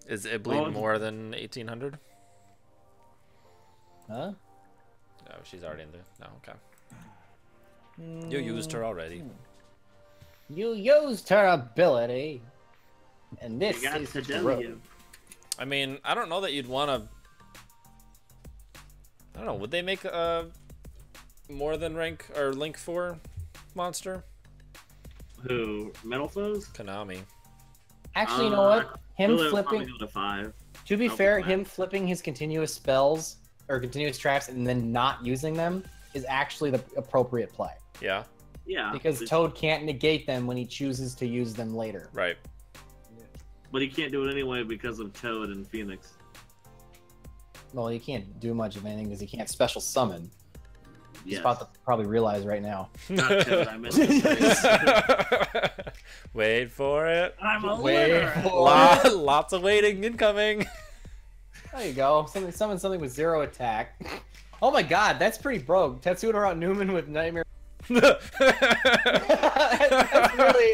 Is it bleed more than 1800? Huh? Oh, she's already in there. No, okay. You used her already. You used her ability. And this is true. I mean, I don't know that you'd want to... I don't know, would they make a more than rank or Link 4 monster? Who? Metal Foes? Konami. Actually, you know what? Him flipping... Go to 5. To be fair, him flipping his continuous spells or continuous traps and then not using them is actually the appropriate play. Yeah. Yeah. Because Toad can't negate them when he chooses to use them later. Right. But he can't do it anyway because of Toad and Phoenix. Well, he can't do much of anything because he can't special summon. He's Yes. about to probably realize right now. Not Toad, I meant to say. Wait for it. I'm a Wait winner. for Lots of waiting incoming. There you go. Summon something with 0 attack. Oh my god, that's pretty broke. Tetsudo out Newman with Knightmare.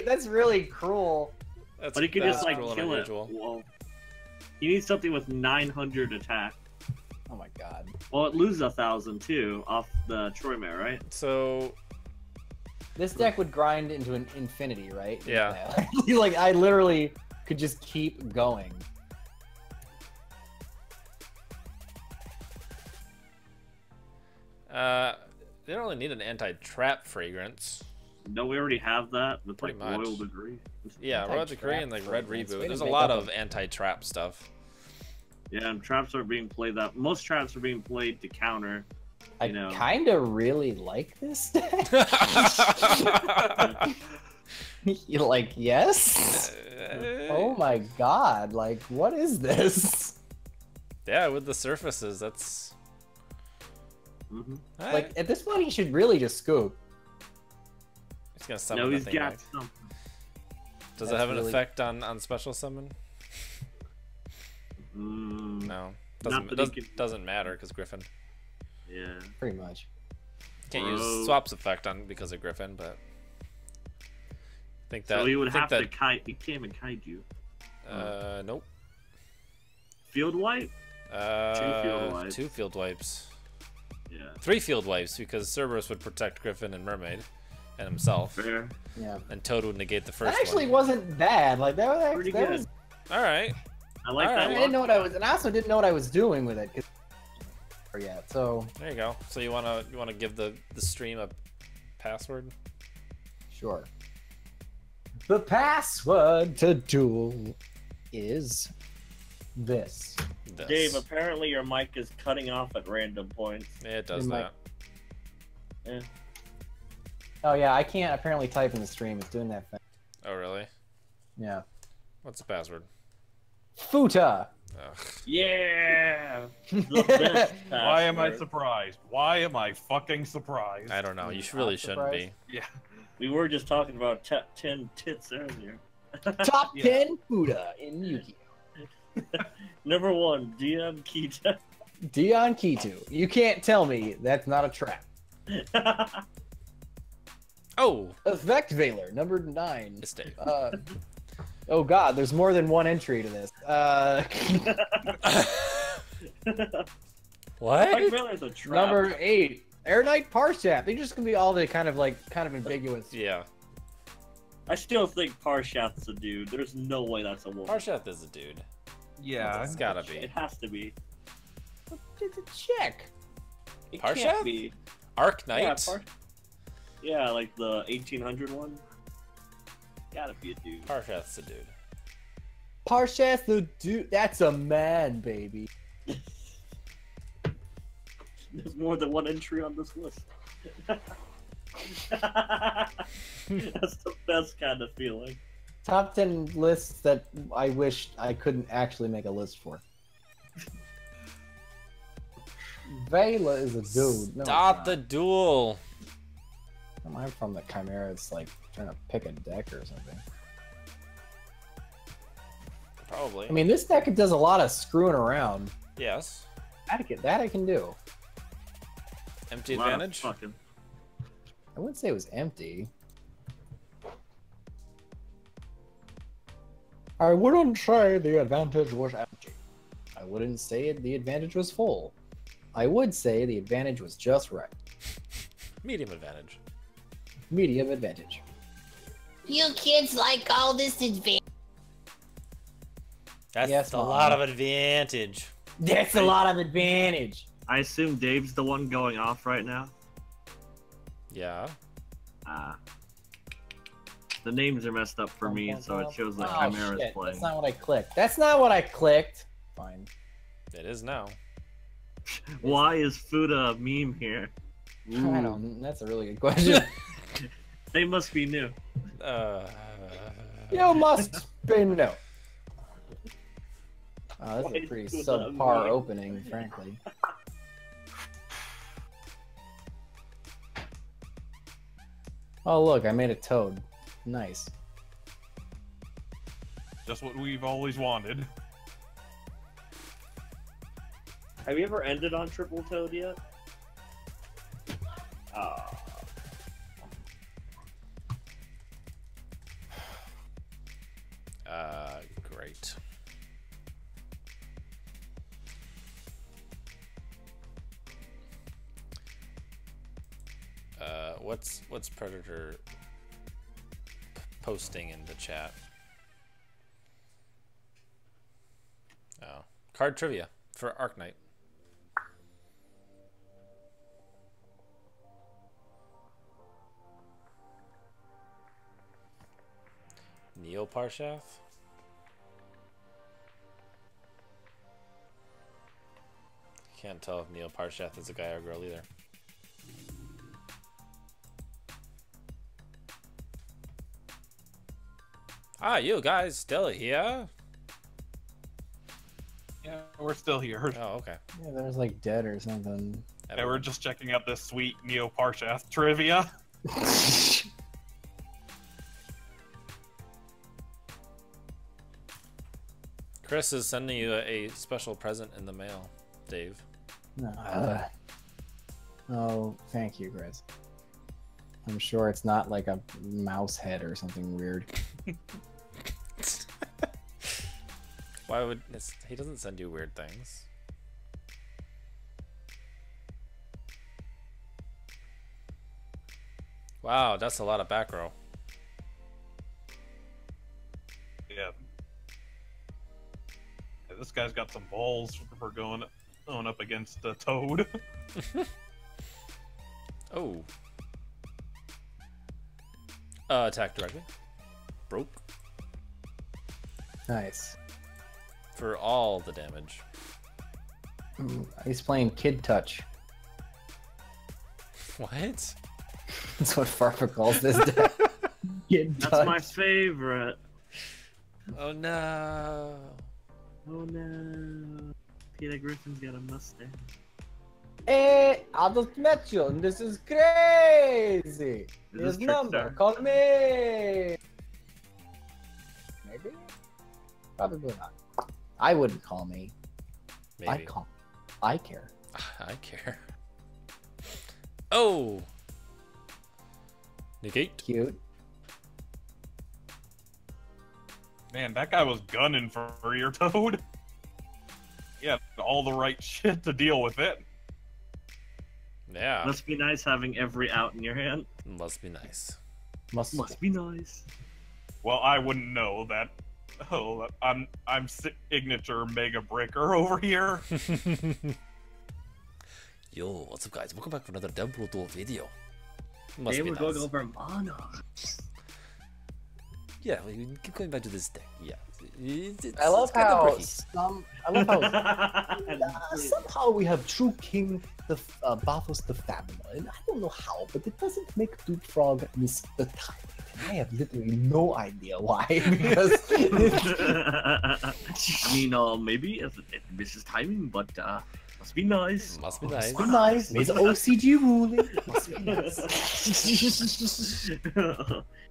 that's really cruel. But he could just like cruel and kill it. unusual. Well, he needs something with 900 attack. Oh my god. Well, it loses 1,000 too off the Troymare, right? So This deck would grind into an infinity, right? Yeah. Like I literally could just keep going. they don't really need an anti-trap fragrance. No, we already have that with Pretty like much. Royal Degree. Yeah, Royal Decree and like Red fragrance. Reboot. Way to There's a make lot up of anti-trap stuff. Yeah, and traps are being played that most traps are being played to counter. I You know. kind of really like this deck. You're like, yes? Oh my god, like, what is this? Yeah, with the surfaces, that's... Mm-hmm. Like, at this point, he should really just scoop. He's gonna summon No, the he's thing got back. something. Does it That's have an really- effect on special summon? No. Not that he can- Doesn't matter, because Griffin. Yeah. Pretty much. Can't Bro. use Swap's effect on because of Griffin, but... I think that... So he would think have to kite. He can't even kaiju. Nope. Field wipe? field wipes. 2 field wipes. Yeah. 3 field wipes, because Cerberus would protect Griffin and Mermaid, and himself. Fair. Yeah. And Toad would negate the first That actually one. wasn't bad. Like, that was Pretty that good. was... Alright. I like All that I right. didn't one. know what I was... And I also didn't know what I was doing with it. Yet, so... There you go. So you wanna give the stream a password? Sure. The password to duel is this. This. Dave, apparently your mic is cutting off at random points. It does It might- that. Yeah. Oh yeah, I can't apparently type in the stream. It's doing that thing. Oh really? Yeah. What's the password? Futa. Ugh. Yeah! The best Why am I password. surprised? Why am I fucking surprised? I don't know. You Not really shouldn't be. Yeah. We were just talking about top 10 tits earlier. Top Yeah. 10 Futa in Yu-Gi-Oh. Number 1, DM Kita. Dion Kitu. You can't tell me that's not a trap. Oh, Effect Veiler, number 9. it's Dave. Oh god, there's more than one entry to this. What? Like Miller's a trap. Number 8. Air Knight Parshat. They're just gonna be all the kind of ambiguous. Yeah. I still think Parshath's a dude. There's no way that's a woman. Parshath is a dude. Yeah. It's gotta It be. has to be. It's a chick. It Parshath? can't be. Arc Knight? Yeah, yeah, like the 1800 one. Gotta be a dude. Parshath's a dude. Parshas the dude. That's a man, baby. There's more than one entry on this list. That's the best kind of feeling. Top 10 lists that I wish I couldn't actually make a list for. Vela is a dude. No, Stop the duel. I'm from the Chimera. It's like trying to pick a deck or something. Probably. I mean, this deck does a lot of screwing around. Yes. That I can do. Empty advantage? Fucking... I wouldn't say it was empty. I wouldn't say the advantage was empty. I wouldn't say the advantage was full. I would say the advantage was just right. Medium advantage. Medium advantage. You kids like all this advantage. That's Yes, a Mom. lot of advantage. That's a lot of advantage. I assume Dave's the one going off right now. Yeah. The names are messed up for me, so it shows that Chimera's shit. playing. That's not what I clicked. That's not what I clicked. Fine. It is now. Why is Fuda a meme here? I don't. That's a really good question. They must be new. You must be new. This Why is a is pretty Fuda a subpar meme? opening, frankly. Oh look, I made a toad. Nice. Just what we've always wanted. Have you ever ended on Triple Toad yet? Great. What's Predator posting in the chat? Oh, card trivia for Arknight. Neo Parshath? Can't tell if Neo Parshath is a guy or a girl either. Ah, you guys still here? Yeah, we're still here. Oh, okay. Yeah, there's like dead or something. Yeah, we're just checking out this sweet Neo Parshath trivia. Chris is sending you a special present in the mail, Dave. Oh, thank you, Chris. I'm sure it's not like a mouse head or something weird. Why would he doesn't send you weird things? Wow, that's a lot of back row. Yeah. This guy's got some balls for going up against the Toad. Oh. Attack directly. Broke. Nice. For all the damage. He's playing Kid Touch. What? That's what Farfa calls this deck. Kid That's Touch. my favorite. Oh no. Oh no. Peter Griffin's got a mustache. Hey, I just met you, and this is crazy. This His is number, Trickster. call me. Maybe? Probably not. I wouldn't call me. Maybe. I call. I care. I care. Oh. Negate. Cute. Man, that guy was gunning for your Toad. He had all the right shit to deal with it. Yeah. Must be nice having every out in your hand. Must be nice. Must be nice. Well, I wouldn't know that. Oh, I'm signature mega breaker over here. Yo, what's up, guys? Welcome back for another Double Duel video. Must They be were nice. going over monarchs. Yeah, we can keep going back to this deck. Yeah. I love kind of how bricky. I love how somehow we have True King the battles the family, and I don't know how, but it doesn't make Duke Frog miss the time. I have literally no idea why. Because I mean, maybe it misses timing, but must be nice. Must be nice. Must be nice. It's OCG ruling. Must be nice.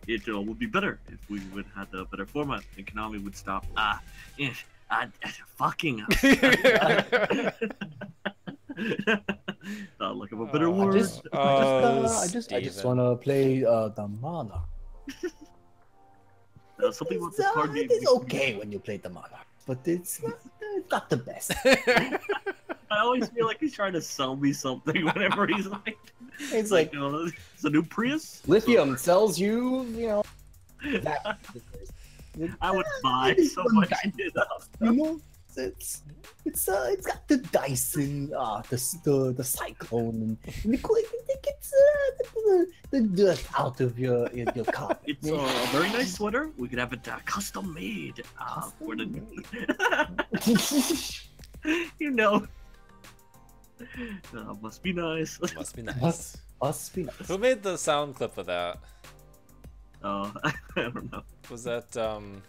It would be better if we would have a better format, and Konami would stop. Fucking. Look of a better word. I just wanna play the Monarch. Something about this card It is okay when you play the Monarch, but it's not the best. I always feel like he's trying to sell me something whenever he's like, It's like it's a new Prius. lithium sells you, I would buy so much. You know, it's got the Dyson, the Cyclone, and it gets the dirt out of your car. It's a very nice sweater. We could have it custom made for the. Must be nice. Must be nice. Must be nice. Who made the sound clip of that? I don't know. Was that did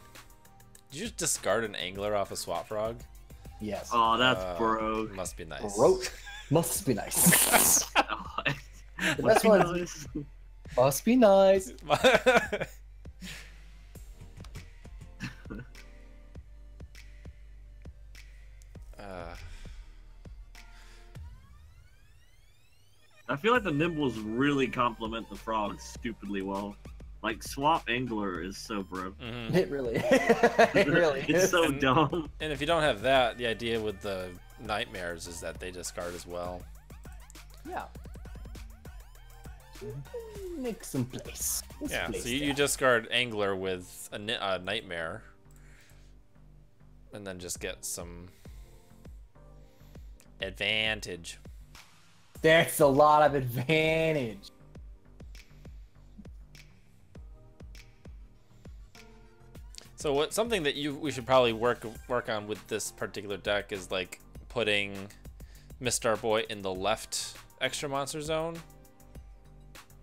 you just discard an angler off a swap frog? Yes. Oh, that's broke. Must be nice. Broke. Must be nice. The best one is must be nice. I feel like the Nimbles really complement the frogs stupidly well. Like swap angler is so broke. Mm-hmm. It really, it really It's is. so dumb. And if you don't have that, the idea with the Knightmares is that they discard as well. Yeah. Make some place. Yeah, so you discard angler with a Knightmare, and then just get some advantage. That's a lot of advantage. So something that we should probably work on with this particular deck is like putting Mr. Boy in the left extra monster zone.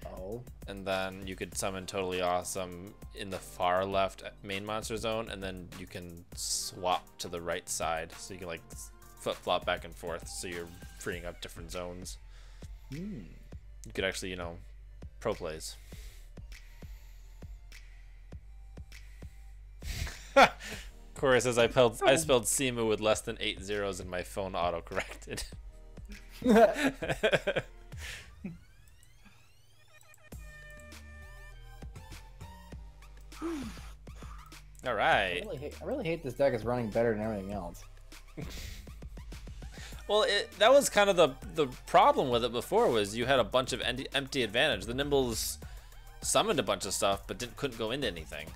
Oh. And then you could summon Totally Awesome in the far left main monster zone, and then you can swap to the right side, so you can like flip-flop back and forth, so you're freeing up different zones. You could actually, pro plays. Corey says I spelled Simu with less than 8 zeros and my phone auto-corrected. All right. I really hate this deck. It's running better than everything else. Well, that was kind of the problem with it before, was you had a bunch of empty advantage. The Nimbles summoned a bunch of stuff, but couldn't go into anything.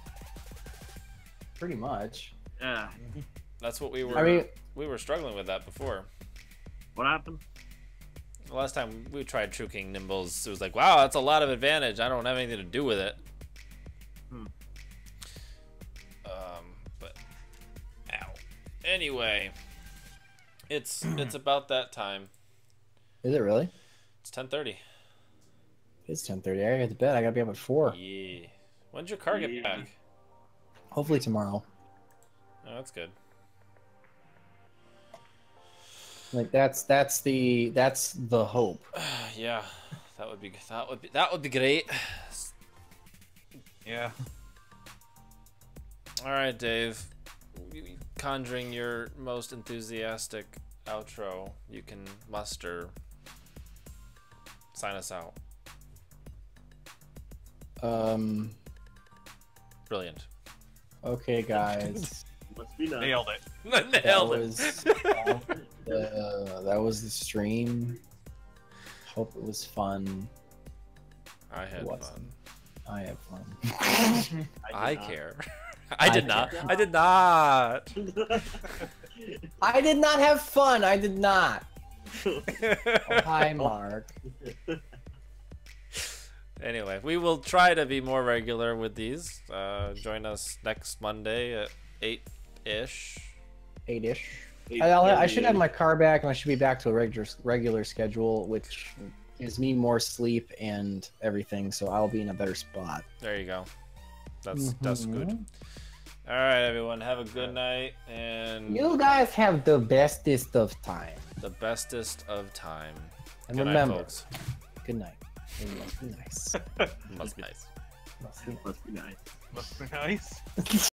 Pretty much. Yeah. That's what we were. We were struggling with that before. What happened? The last time we tried True King Nimbles, it was like, wow, that's a lot of advantage. I don't have anything to do with it. But ow. Anyway, it's about that time. Is it really? It's 10:30. It's 10:30. I gotta get to bed. I gotta be up at 4. Yeah. When's your car get back? Hopefully tomorrow. Oh, that's good. Like that's the hope. Yeah, that would be great. Yeah. All right, Dave. Conjuring your most enthusiastic outro you can muster. Sign us out. Brilliant. Okay, guys. Must be nice. Nailed it. Nailed it. That was the stream. Hope it was fun. I had fun. I had fun. I care. I did not. I did not. I did not have fun. I did not. Oh, hi, Mark. Anyway, we will try to be more regular with these. Join us next Monday at 8-ish. 8-ish. I should have my car back, and I should be back to a regular schedule, which gives me more sleep and everything, so I'll be in a better spot. There you go. That's good. All right, everyone, have a good night, and you guys have the bestest of time. The bestest of time. And good remember, night, folks. Good night. It must be nice. Must be nice. Must be nice. Must be nice.